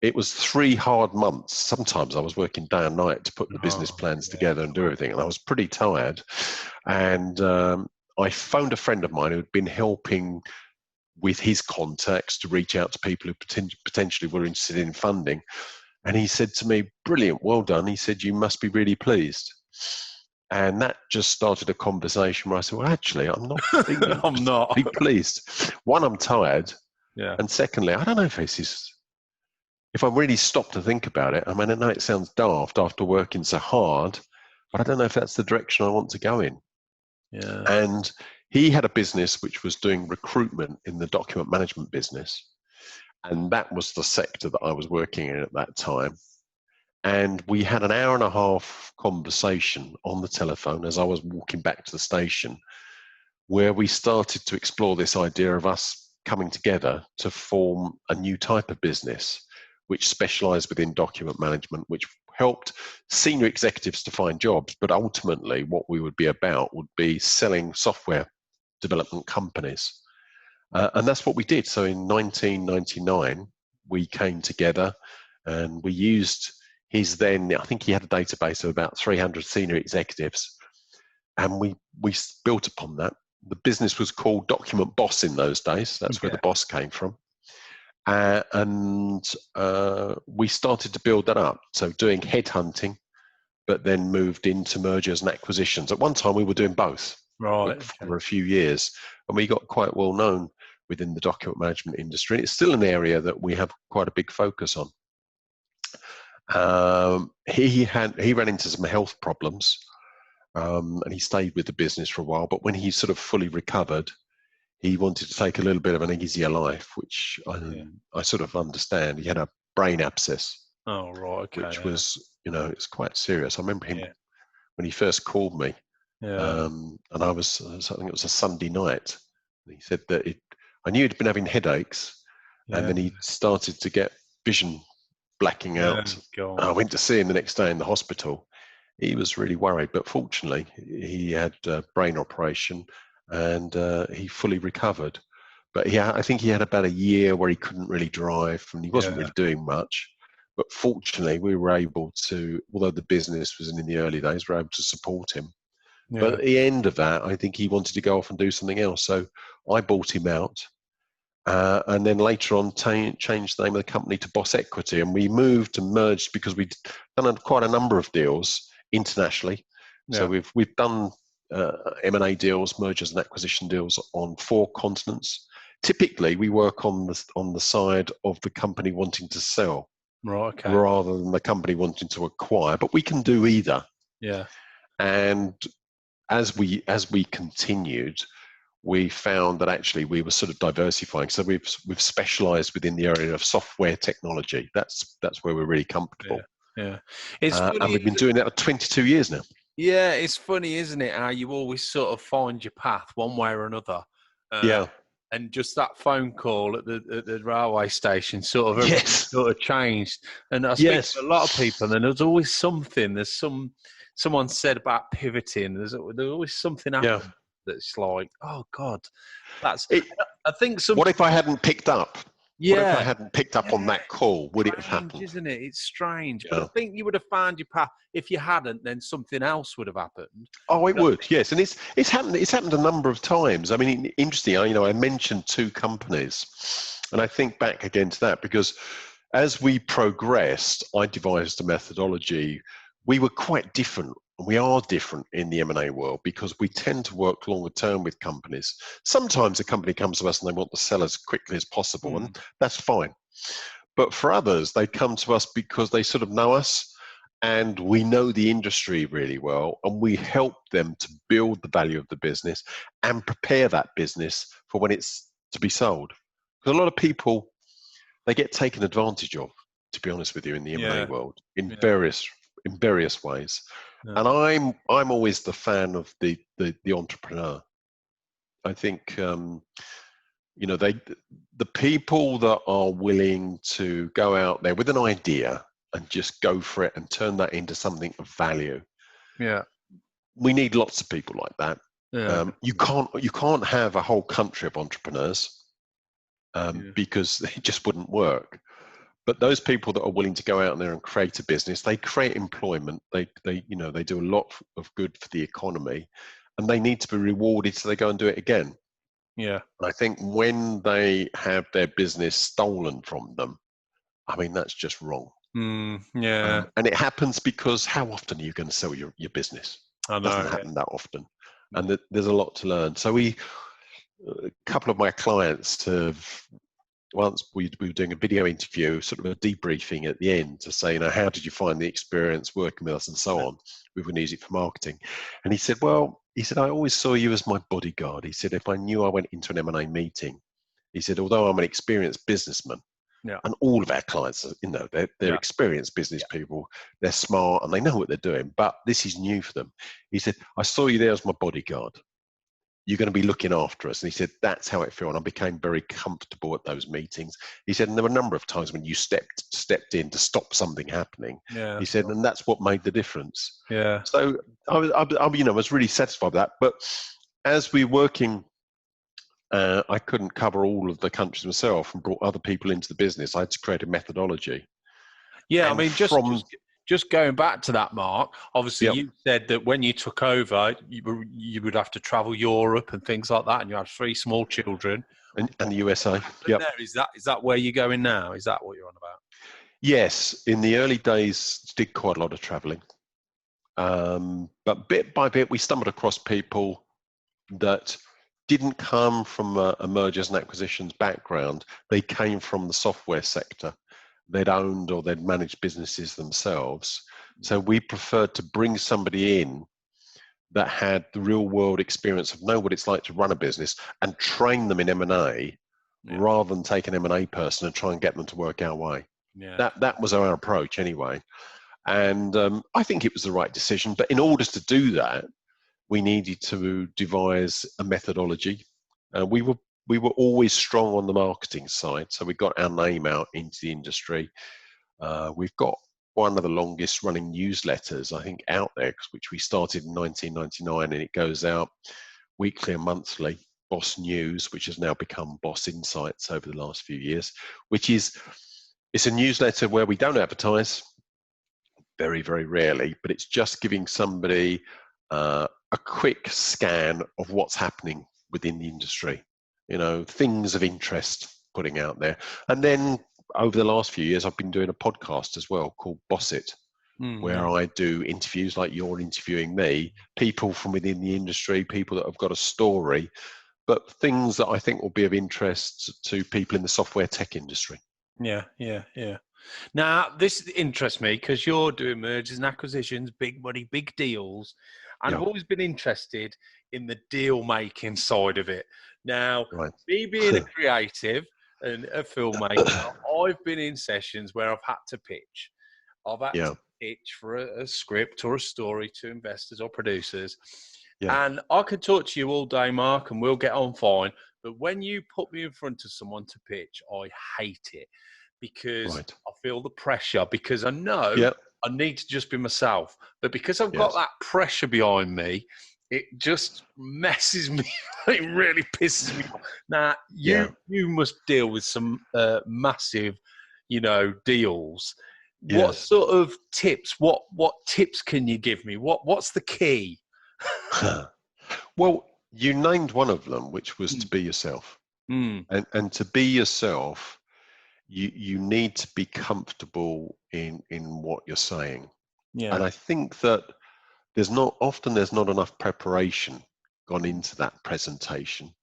it was 3 hard months. Sometimes I was working day and night to put the business plans together and do everything, and I was pretty tired. And I phoned a friend of mine who'd been helping with his contacts to reach out to people who potentially were interested in funding. And he said to me, "Brilliant, well done." He said, "You must be really pleased." And that just started a conversation where I said, well, actually, I'm not really I'm not pleased. One, I'm tired. Yeah. And secondly, I don't know if I really stop to think about it. I mean, I know it sounds daft after working so hard, but I don't know if that's the direction I want to go in. Yeah. And he had a business which was doing recruitment in the document management business. And that was the sector that I was working in at that time. And we had an 1.5 hour conversation on the telephone as I was walking back to the station, where we started to explore this idea of us coming together to form a new type of business, which specialized within document management, which helped senior executives to find jobs. But ultimately, what we would be about would be selling software development companies. And that's what we did. So in 1999, we came together and we used his then, I think he had a database of about 300 senior executives. And we built upon that. The business was called Document Boss in those days. That's where the boss came from. And we started to build that up. So doing headhunting, but then moved into mergers and acquisitions. At one time, we were doing both for a few years. And we got quite well known within the document management industry. It's still an area that we have quite a big focus on. He ran into some health problems, and he stayed with the business for a while. But when he sort of fully recovered, he wanted to take a little bit of an easier life, which I sort of understand. He had a brain abscess. Oh, right. Okay, which was, it's quite serious. I remember him when he first called me, and I think it was a Sunday night. He said that I knew he'd been having headaches, and then he started to get vision blacking out. And I went to see him the next day in the hospital. He was really worried, but fortunately, he had a brain operation, and he fully recovered. But I think he had about a year where he couldn't really drive, and he wasn't really doing much. But fortunately, we were able to, although the business was in the early days, we were able to support him. Yeah. But at the end of that, I think he wanted to go off and do something else. So I bought him out. And then later on, changed the name of the company to Boss Equity. And we moved and merged because we'd done quite a number of deals internationally. Yeah. So we've done M&A deals, mergers and acquisition deals on 4 continents. Typically, we work on the side of the company wanting to sell. Right, okay. Rather than the company wanting to acquire, but we can do either. Yeah. And as we continued, we found that actually we were sort of diversifying. So we've specialised within the area of software technology. That's where we're really comfortable. Yeah. It's funny, and we've been doing that for 22 years now. Yeah, it's funny, isn't it? How you always sort of find your path one way or another. And just that phone call at the railway station sort of changed. And I speak to a lot of people, and there's always something. There's someone said about pivoting. There's always something happened that's like, oh God, that's it. I think what if I hadn't picked up? Yeah. What if I hadn't picked up on that call? Would it have happened? Isn't it? It's strange. But I think you would have found your path. If you hadn't, then something else would have happened. Oh, it would, yes. And it's happened. It's happened a number of times. I mean, interesting. I mentioned 2 companies, and I think back again to that because as we progressed, I devised a methodology. We were quite different. We are different in the M&A world because we tend to work longer term with companies. Sometimes a company comes to us and they want to sell as quickly as possible, and that's fine. But for others, they come to us because they sort of know us and we know the industry really well, and we help them to build the value of the business and prepare that business for when it's to be sold. Because a lot of people, they get taken advantage of, to be honest with you, in the M&A world in various ways. And I'm always the fan of the entrepreneur. I think the people that are willing to go out there with an idea and just go for it and turn that into something of value. Yeah, we need lots of people like that. Yeah. You can't have a whole country of entrepreneurs because it just wouldn't work. But those people that are willing to go out there and create a business, they create employment. They do a lot of good for the economy, and they need to be rewarded so they go and do it again. Yeah. And I think when they have their business stolen from them, I mean, that's just wrong. And it happens because how often are you going to sell your business? It doesn't happen that often. And there's a lot to learn. So a couple of my clients have, once we were doing a video interview, sort of a debriefing at the end to say, how did you find the experience working with us and so on? We would use it for marketing. And he said, I always saw you as my bodyguard. He said, if I knew I went into an M&A meeting, he said, although I'm an experienced businessman, and all of our clients, they're experienced business people, they're smart and they know what they're doing, but this is new for them. He said, I saw you there as my bodyguard. You're going to be looking after us. And he said, that's how it felt. And I became very comfortable at those meetings. He said, and there were a number of times when you stepped in to stop something happening. Yeah, he said, and that's what made the difference. Yeah. So I was really satisfied with that. But as we're working I couldn't cover all of the countries myself and brought other people into the business. I had to create a methodology. Yeah, I And mean, just going back to that, Mark. Obviously, yep, you said that when you took over, you would have to travel Europe and things like that, and you had 3 small children. and the USA. Yep. Is that where you're going now? Is that what you're on about? Yes, in the early days, did quite a lot of traveling. But bit by bit, we stumbled across people that didn't come from a mergers and acquisitions background. They came from the software sector. They'd owned or they'd managed businesses themselves. So we preferred to bring somebody in that had the real world experience of know what it's like to run a business and train them in M&A rather than take an M&A person and try and get them to work our way. Yeah. That was our approach anyway. And I think it was the right decision. But in order to do that, we needed to devise a methodology. We were always strong on the marketing side, so we got our name out into the industry. We've got one of the longest running newsletters, I think, out there, which we started in 1999, and it goes out weekly and monthly. Boss News, which has now become Boss Insights over the last few years, it's a newsletter where we don't advertise, very, very rarely, but it's just giving somebody a quick scan of what's happening within the industry, things of interest putting out there. And then over the last few years, I've been doing a podcast as well called Boss It, where I do interviews like you're interviewing me, people from within the industry, people that have got a story, but things that I think will be of interest to people in the software tech industry. Yeah. Now, this interests me because you're doing mergers and acquisitions, big money, big deals. And I've always been interested in the deal-making side of it. Now, me being a creative and a filmmaker, I've been in sessions where I've had to pitch. I've had to pitch for a script or a story to investors or producers. Yeah. And I could talk to you all day, Mark, and we'll get on fine. But when you put me in front of someone to pitch, I hate it because I feel the pressure, because I know I need to just be myself. But because I've got that pressure behind me, it just messes me. It really pisses me off. Now, you must deal with some massive, deals. What sort of tips? What tips can you give me? What's the key? Well, you named one of them, which was to be yourself. And to be yourself, you need to be comfortable in what you're saying. And I think that there's not enough preparation gone into that presentation.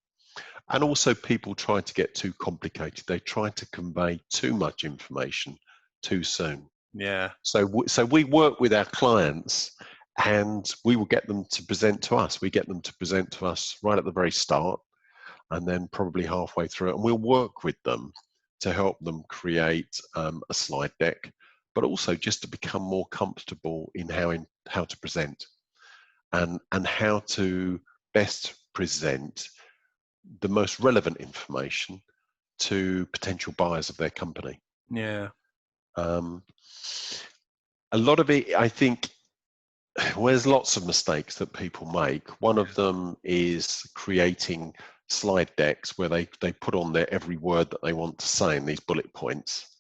And also people try to get too complicated. They try to convey too much information too soon. Yeah. So we work with our clients and we will get them to present to us. We get them to present to us right at the very start and then probably halfway through it. And we'll work with them to help them create a slide deck, but also just to become more comfortable in how to present and how to best present the most relevant information to potential buyers of their company. Yeah. A lot of it, I think, there's lots of mistakes that people make. One of them is creating slide decks where they put on there every word that they want to say in these bullet points.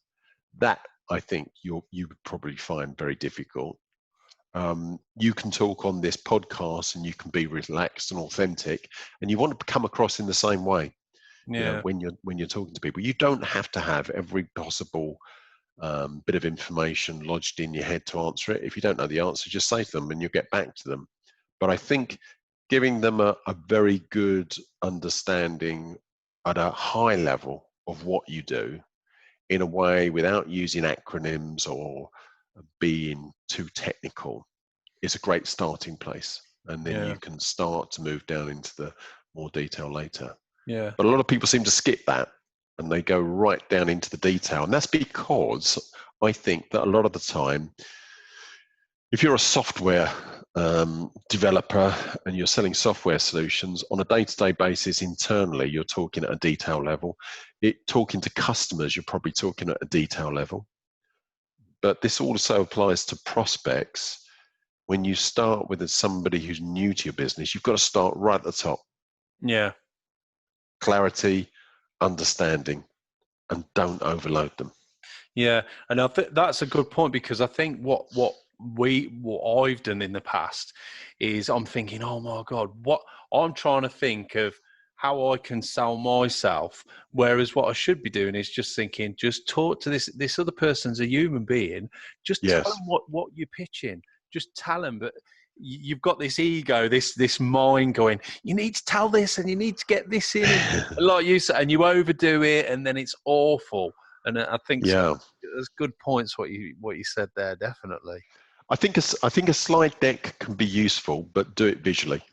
That, I think, you would probably find very difficult. You can talk on this podcast and you can be relaxed and authentic, and you want to come across in the same way. When you're talking to people, you don't have to have every possible bit of information lodged in your head to answer it. If you don't know the answer, just say to them and you'll get back to them. But I think giving them a very good understanding at a high level of what you do in a way without using acronyms or being too technical is a great starting place. And then you can start to move down into the more detail later. Yeah. But a lot of people seem to skip that and they go right down into the detail. And that's because I think that a lot of the time, if you're a software developer and you're selling software solutions on a day-to-day basis internally, you're talking at a detail level. Talking to customers, you're probably talking at a detail level. But this also applies to prospects. When you start with somebody who's new to your business, you've got to start right at the top. Yeah. clarity, understanding, and don't overload them. Yeah, and I think that's a good point, because I think what I've done in the past is I'm thinking, oh my God, what I'm trying to think of how I can sell myself, whereas what I should be doing is just thinking, just talk to this other person's a human being, just tell Yes. them what you're pitching, just tell them. But you've got this ego, this mind going, you need to tell this and you need to get this in, and like you said, and you overdo it, and then it's awful. And I think there's good points what you said there, definitely. I think a slide deck can be useful, but do it visually.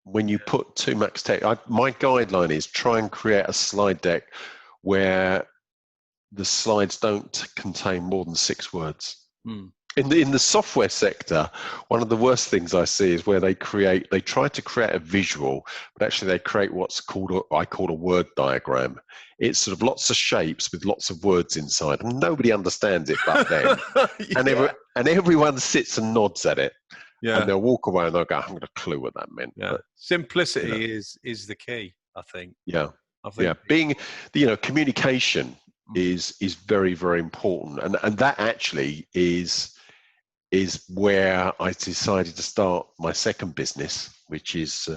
When you put too much text, my guideline is try and create a slide deck where the slides don't contain more than 6 words. In the software sector, one of the worst things I see is where they try to create a visual, but actually they create what's I call a word diagram. It's sort of lots of shapes with lots of words inside, and nobody understands it but them. And everyone sits and nods at it. Yeah. And they'll walk away and they'll go, I haven't got a clue what that meant. Yeah. But, simplicity is the key, I think. Yeah. Being, communication is very, very important. And that actually is where I decided to start my second business, which is,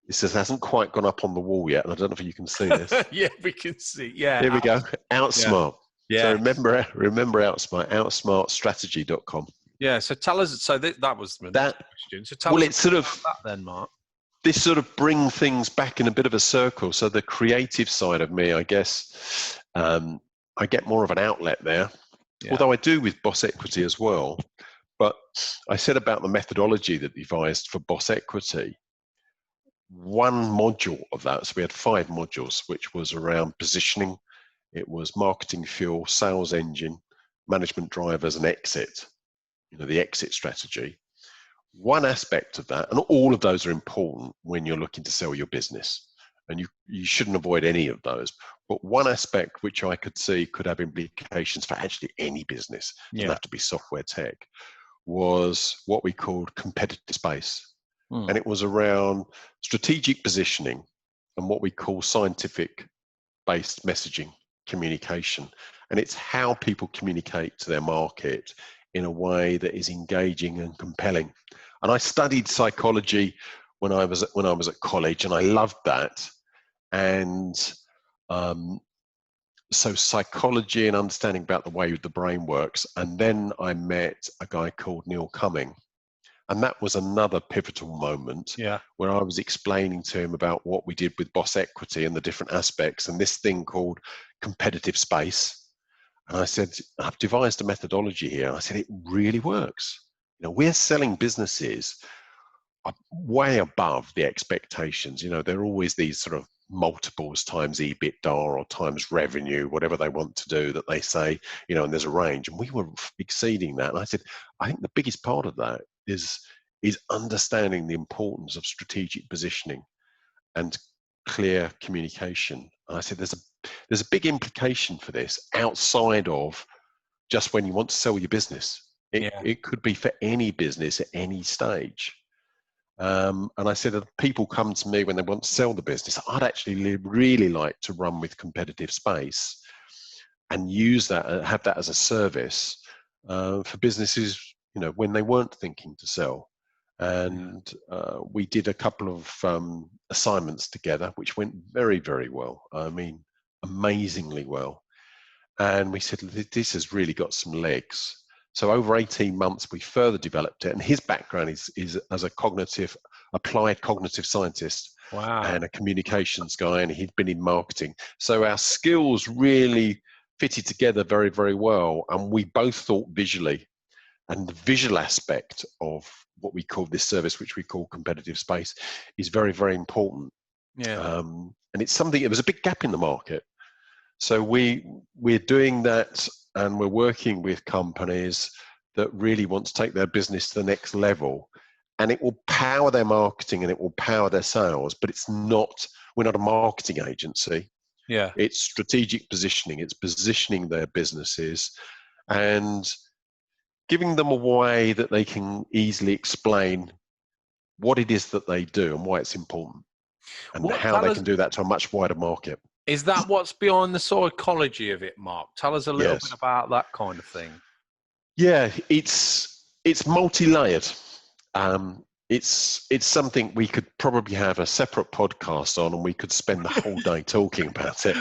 this hasn't quite gone up on the wall yet. And I don't know if you can see this. Yeah, we can see. Yeah. Here we go. Outsmart. Yeah. So remember Outsmart, outsmartstrategy.com. Yeah, so tell us. So that was the question. So tell us it's sort of that then, Mark. This sort of bring things back in a bit of a circle. So the creative side of me, I guess, I get more of an outlet there. Yeah. Although I do with Boss Equity as well. But I said about the methodology that devised for Boss Equity. One module of that, so we had 5 modules, which was around positioning. It was marketing fuel, sales engine, management drivers, and exit. The exit strategy. One aspect of that, and all of those are important when you're looking to sell your business, and you shouldn't avoid any of those. But one aspect which I could see could have implications for actually any business, doesn't have to be software tech, was what we called competitive space. And it was around strategic positioning and what we call scientific-based messaging, communication. And it's how people communicate to their market in a way that is engaging and compelling. And I studied psychology when I was at college, and I loved that. And so psychology and understanding about the way the brain works. And then I met a guy called Neil Cumming, and that was another pivotal moment where I was explaining to him about what we did with Boss Equity and the different aspects and this thing called competitive space. And I said, I've devised a methodology here. And I said, it really works. We're selling businesses way above the expectations. There are always these sort of multiples times EBITDA or times revenue, whatever they want to do, that they say, and there's a range. And we were exceeding that. And I said, I think the biggest part of that is understanding the importance of strategic positioning and clear communication. And I said, there's a big implication for this outside of just when you want to sell your business. It could be for any business at any stage. And I said, if people come to me when they want to sell the business, I'd actually really like to run with competitive space and use that and have that as a service for businesses, when they weren't thinking to sell. And we did a couple of assignments together, which went very, very well. I mean, amazingly well. And we said, this has really got some legs. So over 18 months, we further developed it. And his background is as a applied cognitive scientist. Wow. And a communications guy, and he'd been in marketing. So our skills really fitted together very, very well. And we both thought visually. And the visual aspect of what we call this service, which we call competitive space, is very, very important. Yeah. And it's something, it was a big gap in the market. So we're doing that, and we're working with companies that really want to take their business to the next level, and it will power their marketing and it will power their sales, but we're not a marketing agency. Yeah. It's strategic positioning. It's positioning their businesses and giving them a way that they can easily explain what it is that they do and why it's important. and how they can do that to a much wider market. Is that what's behind the psychology of it, Mark? Tell us a little bit about that kind of thing. Yeah, it's multi-layered. It's something we could probably have a separate podcast on, and we could spend the whole day talking about it.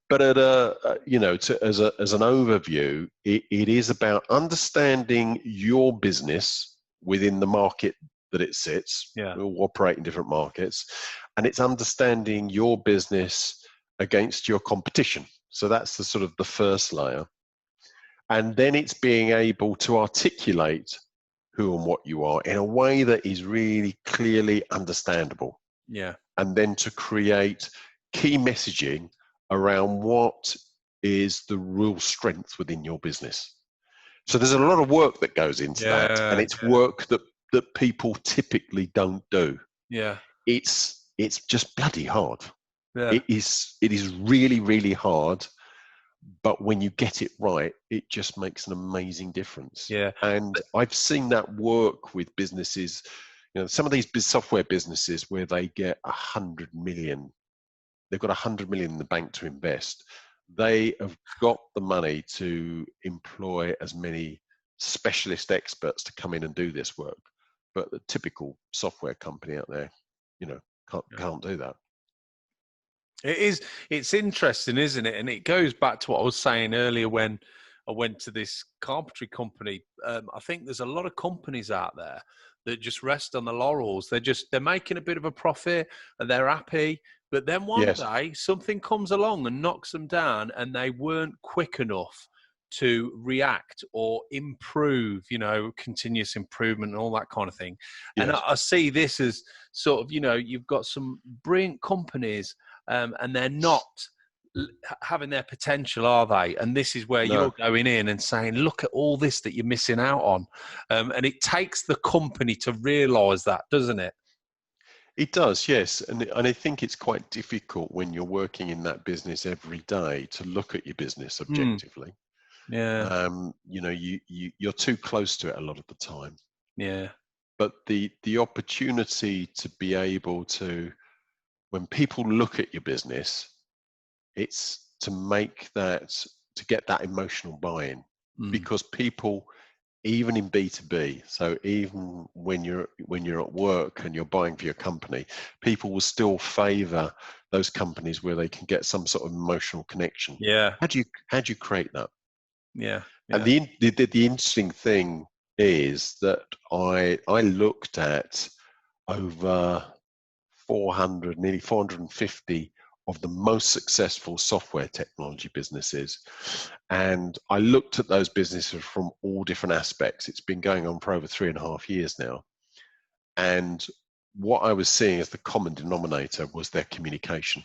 But at as an overview, it is about understanding your business within the market that it sits. Yeah. We all operate in different markets, and it's understanding your business against your competition. So that's the first layer. And then it's being able to articulate who and what you are in a way that is really clearly understandable. Yeah. And then to create key messaging around what is the real strength within your business. So there's a lot of work that goes into that, and it's work that people typically don't do. Yeah. It's just bloody hard. Yeah. It is really, really hard. But when you get it right, it just makes an amazing difference. Yeah. And I've seen that work with businesses, some of these software businesses where they get 100 million, they've got 100 million in the bank to invest. They have got the money to employ as many specialist experts to come in and do this work. But the typical software company out there, can't do that. It's interesting, isn't it? And it goes back to what I was saying earlier when I went to this carpentry company. I think there's a lot of companies out there that just rest on the laurels. They're making a bit of a profit and they're happy. But then one day something comes along and knocks them down, and they weren't quick enough to react or improve, continuous improvement and all that kind of thing. Yes. And I see this as sort of, you've got some brilliant companies and they're not having their potential, are they? And this is where you're going in and saying, look at all this that you're missing out on. And it takes the company to realise that, doesn't it? It does, yes. And I think it's quite difficult when you're working in that business every day to look at your business objectively. Yeah. You're too close to it a lot of the time. Yeah. But the opportunity to be able to, when people look at your business, it's to get that emotional buy-in, because people, even in B2B, so even when you're at work and you're buying for your company, people will still favor those companies where they can get some sort of emotional connection. Yeah. How do you create that? Yeah. And the interesting thing is that I looked at over 400, nearly 450 of the most successful software technology businesses. And I looked at those businesses from all different aspects. It's been going on for over 3.5 years now. And what I was seeing as the common denominator was their communication,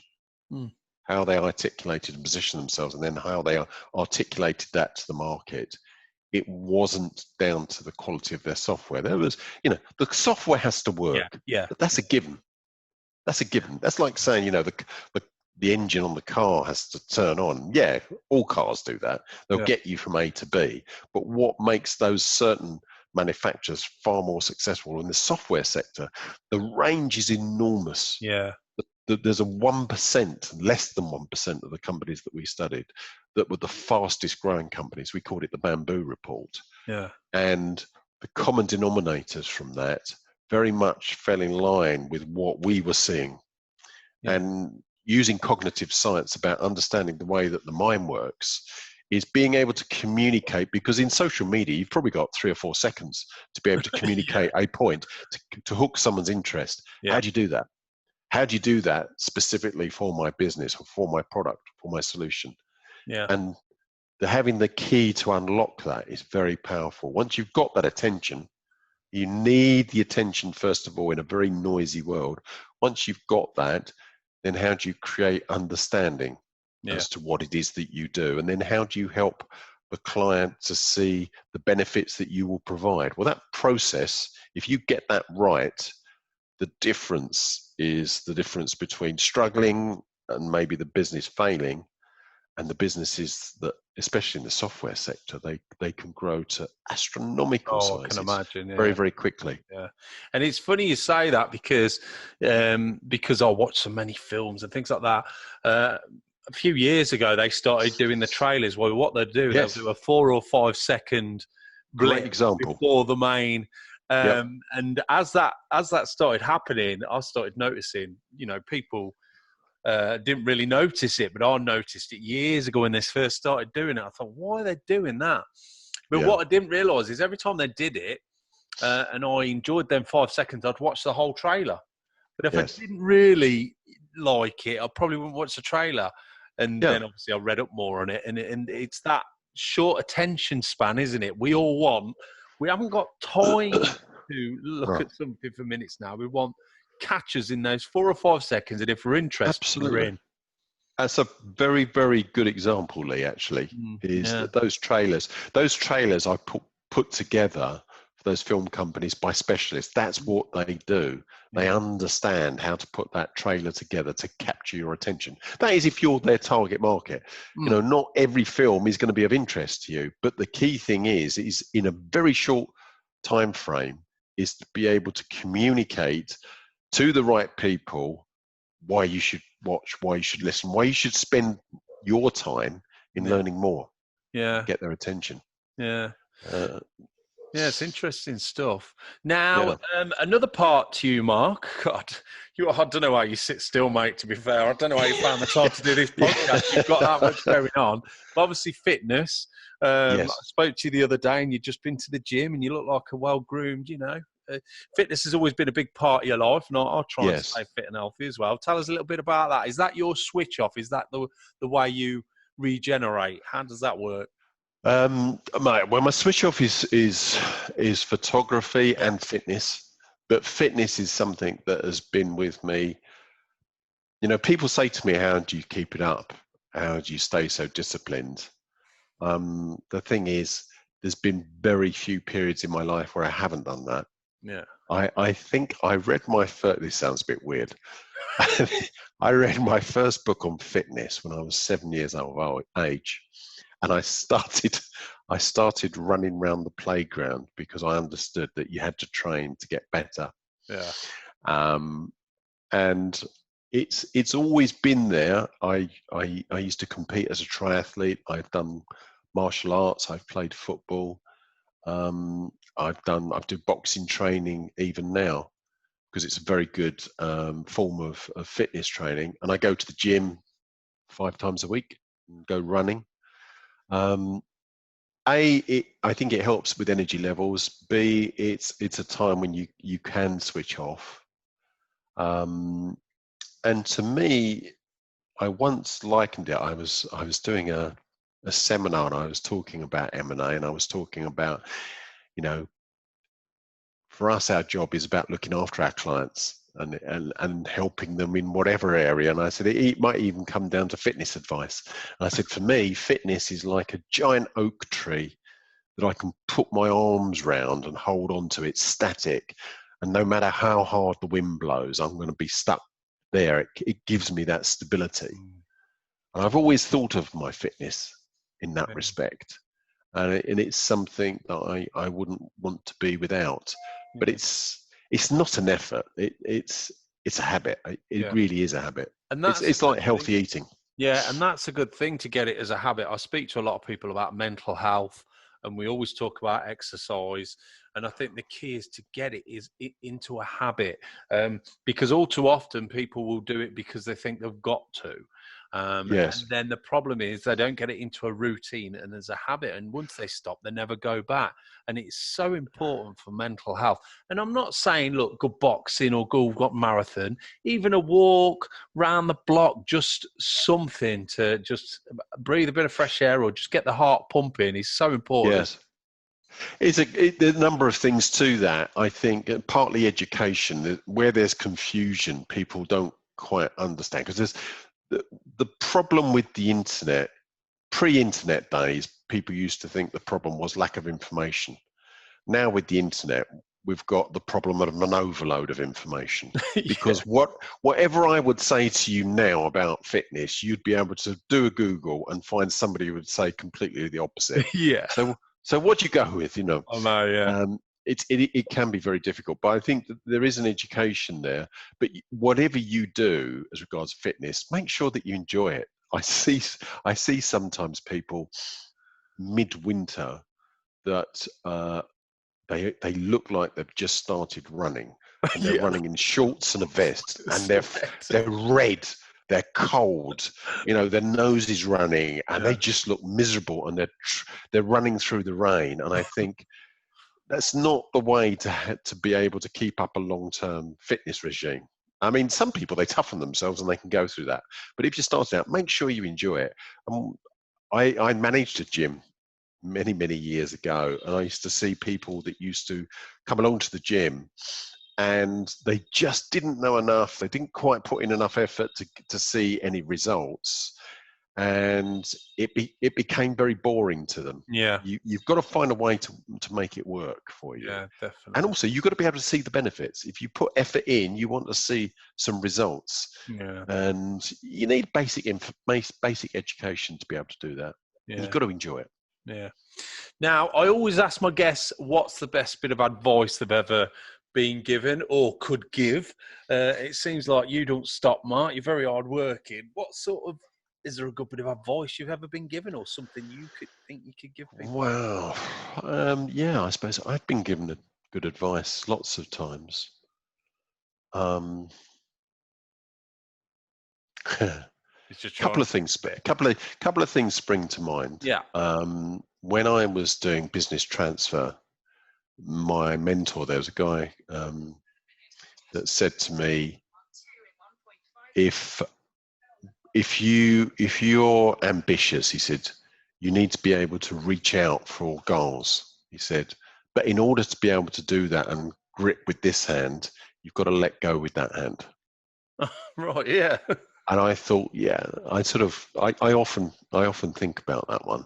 how they articulated and positioned themselves, and then how they articulated that to the market. It wasn't down to the quality of their software. There was, the software has to work. Yeah. But that's a given. That's a given. That's like saying, the engine on the car has to turn on. Yeah, all cars do that. They'll get you from A to B. But what makes those certain manufacturers far more successful in the software sector, the range is enormous. Yeah. There's a 1%, less than 1% of the companies that we studied that were the fastest growing companies. We called it the Bamboo Report. Yeah. And the common denominators from that very much fell in line with what we were seeing. Yeah. And using cognitive science about understanding the way that the mind works is being able to communicate, because in social media, you've probably got 3 or 4 seconds to be able to communicate a point to hook someone's interest. Yeah. How do you do that? How do you do that specifically for my business or for my product, for my solution? Yeah. And having the key to unlock that is very powerful. Once you've got that attention, you need the attention, first of all, in a very noisy world. Once you've got that, then how do you create understanding as to what it is that you do? And then how do you help the client to see the benefits that you will provide? Well, that process, if you get that right, the difference is the difference between struggling and maybe the business failing and the businesses that especially in the software sector, they can grow to astronomical sizes. I can imagine. Yeah. Very, very quickly. Yeah, and it's funny you say that because I watch so many films and things like that. A few years ago, they started doing the trailers. Well, what they'll do, Yes. they'll do a 4 or 5 second Great example before the main. Yep. And as that started happening, I started noticing, people didn't really notice it, but I noticed it years ago when they first started doing it. I thought, why are they doing that? But what I didn't realise is every time they did it, and I enjoyed them 5 seconds, I'd watch the whole trailer. But if I didn't really like it, I probably wouldn't watch the trailer. And then obviously I read up more on it. And it's that short attention span, isn't it? We haven't got time to look at something for minutes now. We want catches in those 4 or 5 seconds. And if we're interested, we're in. That's a very, very good example, Lee, actually, that those trailers I put together for those film companies by specialists. That's what they do. They understand how to put that trailer together to capture your attention. That is if you're their target market. Not every film is going to be of interest to you, but the key thing is in a very short time frame is to be able to communicate to the right people why you should watch, why you should listen, why you should spend your time in learning more. Get their attention. It's interesting stuff. Now, another part to you, Mark. God, I don't know how you sit still, mate, to be fair. I don't know how you found the time to do this podcast. You've got that much going on. But obviously, fitness. I spoke to you the other day and you'd just been to the gym and you look like a well-groomed, fitness has always been a big part of your life, and I'll try and stay fit and healthy as well. Tell us a little bit about that. Is that your switch off? Is that the way you regenerate? How does that work? My switch off is photography and fitness, but fitness is something that has been with me. People say to me, how do you keep it up? How do you stay so disciplined? The thing is, there's been very few periods in my life where I haven't done that. I think I read my first, this sounds a bit weird. I read my first book on fitness when I was 7 years of age. And I started running around the playground because I understood that you had to train to get better. And it's always been there. I used to compete as a triathlete. I've done martial arts. I've played football. I do boxing training even now because it's a very good form of fitness training. And I go to the gym 5 times a week and go running. I think it helps with energy levels. B, it's a time when you can switch off. And to me, I once likened it. I was doing a seminar and I was talking about M&A and I was talking about, for us, our job is about looking after our clients and helping them in whatever area. And I said, it might even come down to fitness advice. And I said, for me, fitness is like a giant oak tree that I can put my arms round and hold on to. It's static. And no matter how hard the wind blows, I'm going to be stuck there. It gives me that stability. And I've always thought of my fitness in that respect. And it's something that I wouldn't want to be without. But it's not an effort. It's a habit. It really is a habit. And it's like healthy eating. Yeah, and that's a good thing to get it as a habit. I speak to a lot of people about mental health, and we always talk about exercise. And I think the key is to get it into a habit, because all too often people will do it because they think they've got to. And then the problem is they don't get it into a routine and as a habit. And once they stop, they never go back. And it's so important for mental health. And I'm not saying, look, go boxing or go marathon, even a walk round the block, just something to just breathe a bit of fresh air or just get the heart pumping is so important. Yes. There's a number of things to that. I think partly education, where there's confusion, people don't quite understand because there's the problem with the internet. Pre-internet days, people used to think the problem was lack of information. Now with the internet, we've got the problem of an overload of information. Because whatever I would say to you now about fitness, you'd be able to do a Google and find somebody who would say completely the opposite. Yeah. So what do you go with, you know? I know, yeah. It can be very difficult, but I think that there is an education there. But whatever you do as regards fitness, make sure that you enjoy it. I see sometimes people midwinter that they look like they've just started running, and they're running in shorts and a vest, and they're red, they're cold, you know, their nose is running, and they just look miserable, and they're running through the rain. And I think that's not the way to be able to keep up a long-term fitness regime. I mean, some people, they toughen themselves and they can go through that. But if you're starting out, make sure you enjoy it. I managed a gym many, many years ago, and I used to see people that used to come along to the gym and they just didn't know enough. They didn't quite put in enough effort to see any results. And it became very boring to them. Yeah. You've got to find a way to make it work for you. Yeah, definitely. And also, you've got to be able to see the benefits. If you put effort in, you want to see some results. Yeah. And you need basic education to be able to do that. Yeah. And you've got to enjoy it. Yeah. Now, I always ask my guests, what's the best bit of advice they've ever been given or could give? It seems like you don't stop, Mark. You're very hardworking. Is there a good bit of advice you've ever been given, or something you think you could give people? Well, yeah, I suppose I've been given good advice lots of times. Couple of things spring to mind. Yeah. When I was doing business transfer, my mentor, there was a guy that said to me, if you're ambitious, he said, you need to be able to reach out for goals. He said, but in order to be able to do that and grip with this hand, you've got to let go with that hand. Right. Yeah. And I thought, yeah, I often think about that one.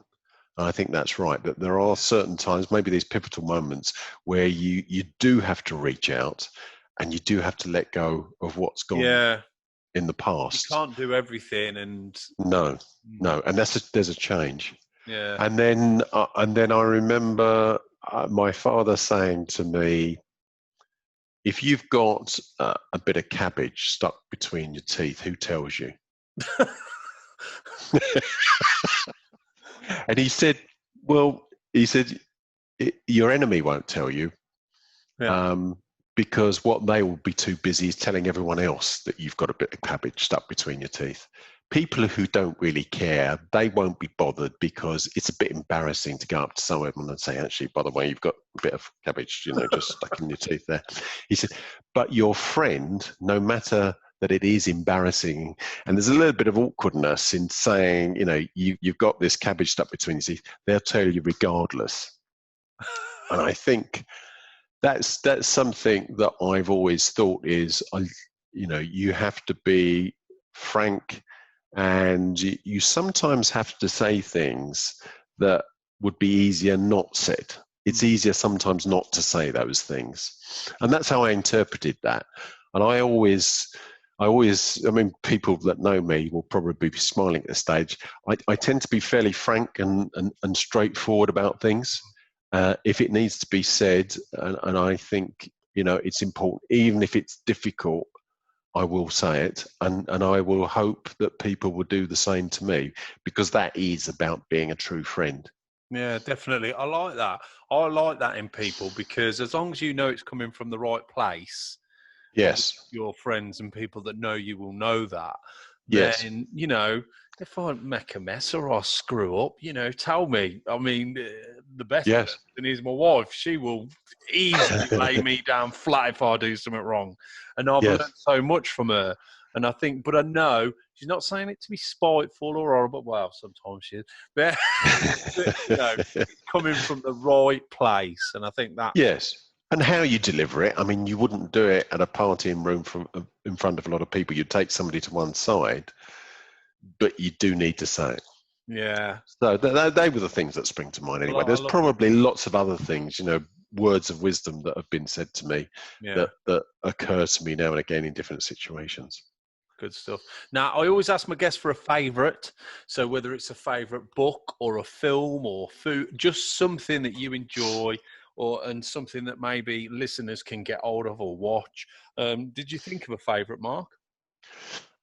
And I think that's right, that there are certain times, maybe these pivotal moments, where you do have to reach out and you do have to let go of what's gone in the past. You can't do everything, and no, and there's a change. Yeah. And then I remember my father saying to me, if you've got a bit of cabbage stuck between your teeth, who tells you? And he said, your enemy won't tell you. Yeah. Because what they will be too busy is telling everyone else that you've got a bit of cabbage stuck between your teeth. People who don't really care, they won't be bothered because it's a bit embarrassing to go up to someone and say, actually, by the way, you've got a bit of cabbage, just stuck in your teeth there. He said, but your friend, no matter that it is embarrassing, and there's a little bit of awkwardness in saying, you've got this cabbage stuck between your teeth, they'll tell you regardless. And I think that's something that I've always thought is, you have to be frank, and you sometimes have to say things that would be easier not said. It's easier sometimes not to say those things. And that's how I interpreted that. And I mean, people that know me will probably be smiling at this stage. I tend to be fairly frank and straightforward about things. If it needs to be said, and I think, it's important, even if it's difficult, I will say it, and I will hope that people will do the same to me, because that is about being a true friend. Yeah, definitely. I like that. I like that in people, because as long as you know it's coming from the right place, yes, your friends and people that know you will know that. Yes. Then, if I make a mess or I screw up, tell me. I mean, the best person is my wife. She will easily lay me down flat if I do something wrong. And I've learned so much from her. And I think, but I know she's not saying it to be spiteful or horrible. Well, sometimes she is. But, it's coming from the right place. And I think that. Yes. And how you deliver it. I mean, you wouldn't do it at a party in front of a lot of people. You'd take somebody to one side, but you do need to say it. Yeah. So they were the things that spring to mind anyway. Well, There's probably lots of other things, words of wisdom that have been said to me that occur to me now and again in different situations. Good stuff. Now, I always ask my guests for a favourite. So whether it's a favourite book or a film or food, just something that you enjoy and something that maybe listeners can get hold of or watch. Did you think of a favourite, Mark?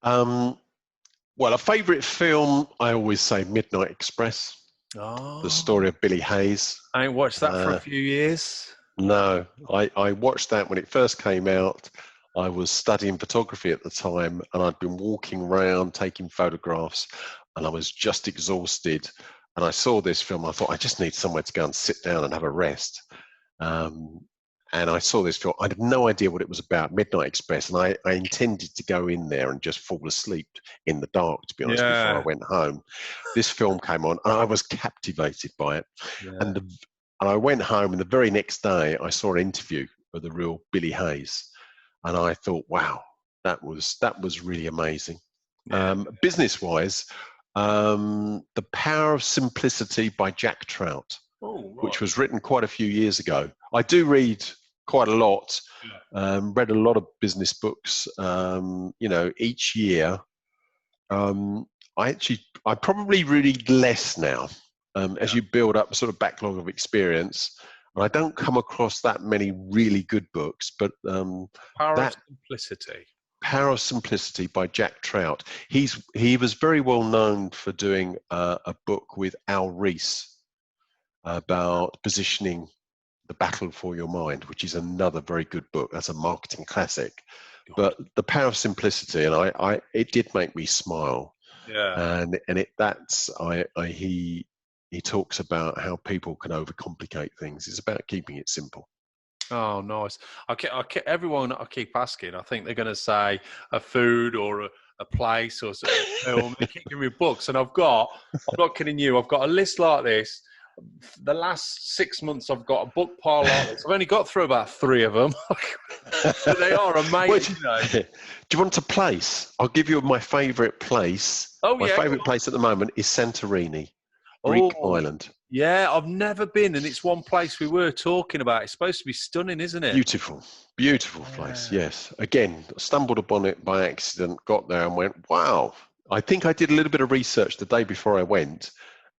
Well, a favourite film, I always say Midnight Express. Oh, The story of Billy Hayes. I ain't watched that for a few years. No, I watched that when it first came out. I was studying photography at the time, and I'd been walking around taking photographs, and I was just exhausted. And I saw this film. I thought, I just need somewhere to go and sit down and have a rest. And I saw this film. I had no idea what it was about, Midnight Express, and I intended to go in there and just fall asleep in the dark, to be honest, before I went home. This film came on, and I was captivated by it. Yeah. And I went home, and the very next day, I saw an interview of the real Billy Hayes, and I thought, wow, that was really amazing. Yeah. Business-wise, The Power of Simplicity by Jack Trout, which was written quite a few years ago. I do read quite a lot, read a lot of business books, each year. I probably read less now as you build up a sort of backlog of experience. And I don't come across that many really good books, but Power of Simplicity. Power of Simplicity by Jack Trout. He was very well known for doing a book with Al Rees about positioning The Battle for Your Mind, which is another very good book. That's a marketing classic. But The Power of Simplicity, and it did make me smile. Yeah. And he talks about how people can overcomplicate things. It's about keeping it simple. Oh, nice. Everyone I keep asking, I think they're going to say a food or a place or a film. They keep giving me books, and I'm not kidding you, I've got a list like this. The last 6 months, I've got a book pile like this. I've only got through about 3 of them. But they are amazing. Do you want a place? I'll give you my favourite place. My favourite place at the moment is Santorini, Greek island. Yeah, I've never been, and it's one place we were talking about. It's supposed to be stunning, isn't it? Beautiful place, yes. Again, stumbled upon it by accident, got there and went, wow. I think I did a little bit of research the day before I went,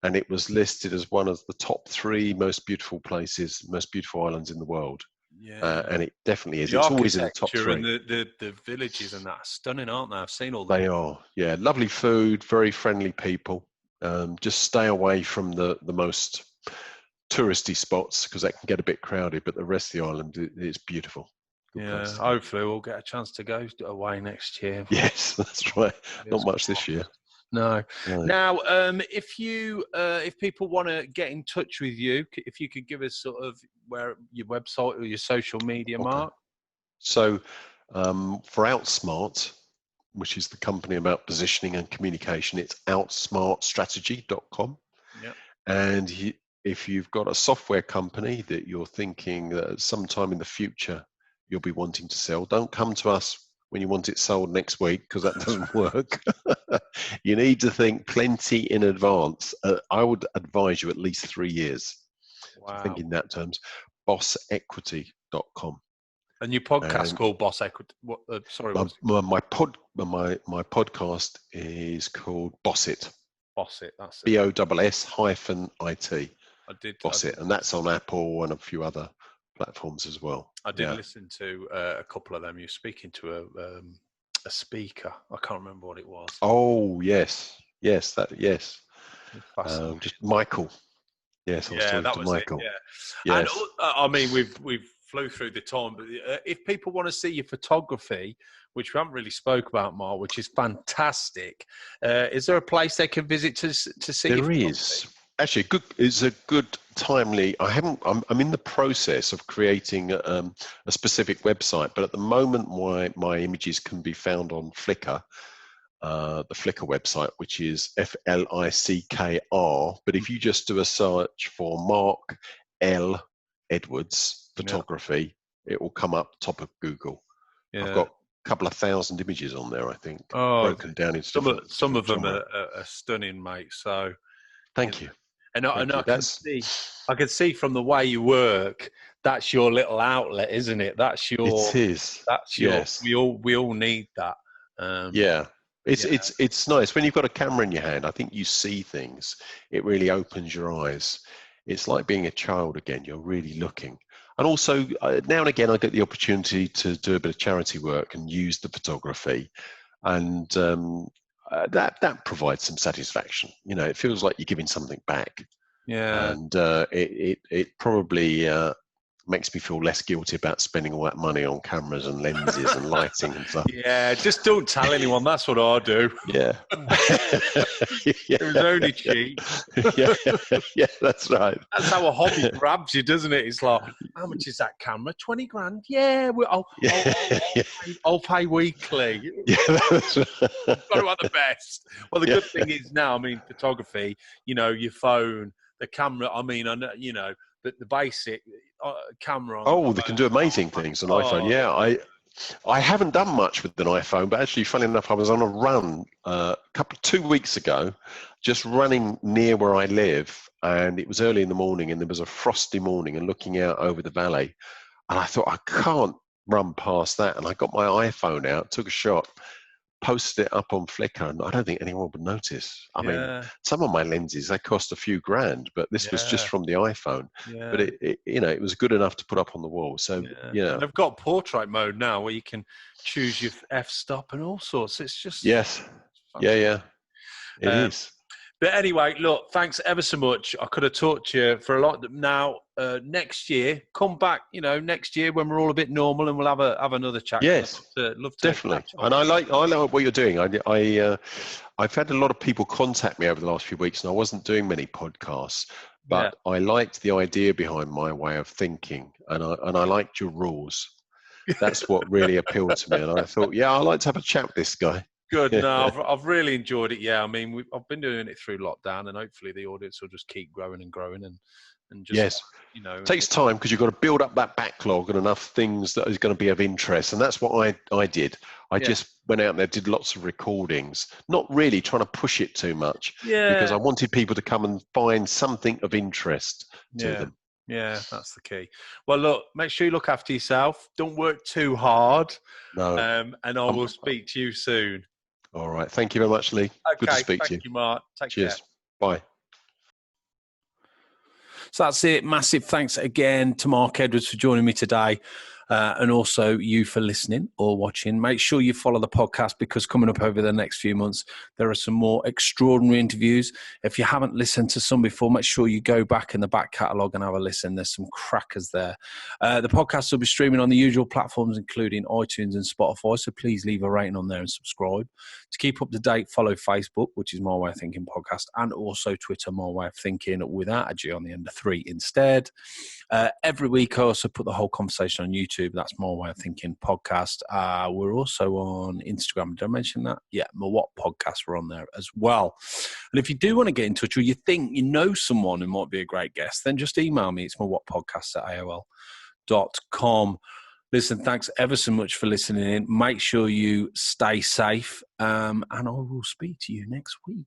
and it was listed as one of the top 3 most beautiful places, most beautiful islands in the world. Yeah, and it definitely is. It's always in the top 3. And the villages and that are stunning, aren't they? I've seen all that. They are, yeah. Lovely food, very friendly people. Just stay away from the most touristy spots because that can get a bit crowded, but the rest of the island is beautiful. Good hopefully we'll get a chance to go away next year. Yes, that's right. Not much this year. No. Now, if people want to get in touch with you, if you could give us sort of where your website or your social media, Mark. So, for Outsmart, which is the company about positioning and communication, it's outsmartstrategy.com. Yeah. And if you've got a software company that you're thinking that sometime in the future you'll be wanting to sell, don't come to us when you want it sold next week, because that doesn't work. You need to think plenty in advance. I would advise you at least 3 years. Wow. To think in that terms. BossEquity.com. And your podcast called Boss Equity. My podcast is called Boss It. Boss It. That's it. BOSS-IT. Boss It, and that's on Apple and a few other platforms as well. I did listen to a couple of them. You're speaking to a speaker. I can't remember what it was. Oh yes. Just Michael. Yes, I was talking to Michael. It, yeah. Yes. And I mean, we've flew through the time, but if people want to see your photography, which we haven't really spoke about, Mark, which is fantastic, is there a place they can visit to see? There is. Actually, it's a good timely. I'm in the process of creating a specific website, but at the moment, my images can be found on Flickr, the Flickr website, which is FLICKR. But if you just do a search for Mark L. Edwards photography, it will come up top of Google. Yeah. I've got a couple of thousand images on there, I think, broken down into some of them are stunning, mate. So. Thank you. And I can see from the way you work, that's your little outlet, isn't it? It is. Yes. We all need that. It's nice when you've got a camera in your hand. I think you see things. It really opens your eyes. It's like being a child again. You're really looking. And also, now and again, I get the opportunity to do a bit of charity work and use the photography, and that provides some satisfaction. It feels like you're giving something back. Yeah. And it probably makes me feel less guilty about spending all that money on cameras and lenses and lighting and stuff. Yeah, just don't tell anyone. That's what I do. Yeah. It was only cheap. Yeah, that's right. That's how a hobby grabs you, doesn't it? It's like, how much is that camera? 20 grand? Yeah, I'll pay weekly. Yeah, that's right. Got to have the best. Well, the good thing is now, photography, your phone, the camera, the basic camera. They can do amazing things on iPhone. Yeah, I haven't done much with an iPhone, but actually, funny enough, I was on a run 2 weeks ago, just running near where I live, and it was early in the morning, and there was a frosty morning, and looking out over the valley, and I thought, I can't run past that, and I got my iPhone out, took a shot, posted it up on Flickr, and I don't think anyone would notice. I mean, some of my lenses, they cost a few grand, but this was just from the iPhone. Yeah. But it was good enough to put up on the wall. So, And they've got portrait mode now where you can choose your f-stop and all sorts. It's just... Yes. Yeah. It is. But anyway, look, thanks ever so much. I could have talked to you for a lot. Now, next year, come back, next year when we're all a bit normal, and we'll have another chat. Yes, love to definitely. And I like what you're doing. I've had a lot of people contact me over the last few weeks, and I wasn't doing many podcasts, but I liked the idea behind my way of thinking, and I liked your rules. That's what really appealed to me. And I thought, I'd like to have a chat with this guy. Good. No, I've really enjoyed it. Yeah, I've been doing it through lockdown, and hopefully the audience will just keep growing and growing, and just it takes time because you've got to build up that backlog and enough things that is going to be of interest, and that's what I did. I just went out there, did lots of recordings, not really trying to push it too much, because I wanted people to come and find something of interest to them. Yeah, that's the key. Well, look, make sure you look after yourself. Don't work too hard. No. And I will speak to you soon. All right. Thank you very much, Lee. Okay, good to speak to you. Thank you, Mark. Take Cheers. care. Bye. So that's it. Massive thanks again to Mark Edwards for joining me today. And also you for listening or watching. Make sure you follow the podcast, because coming up over the next few months, there are some more extraordinary interviews. If you haven't listened to some before, make sure you go back in the back catalogue and have a listen. There's some crackers there. The podcast will be streaming on the usual platforms, including iTunes and Spotify. So please leave a rating on there and subscribe. To keep up to date, follow Facebook, which is My Way of Thinking Podcast, and also Twitter, My Way of Thinking, without a G on the end of 3 instead. Every week I also put the whole conversation on YouTube. That's My Way of Thinking Podcast. We're also on Instagram. Did I mention that? Yeah, my What Podcast, we're on there as well. And if you do want to get in touch, or you think you know someone who might be a great guest, then just email me. It's mywhatpodcast@aol.com. Listen, thanks ever so much for listening in. Make sure you stay safe, and I will speak to you next week.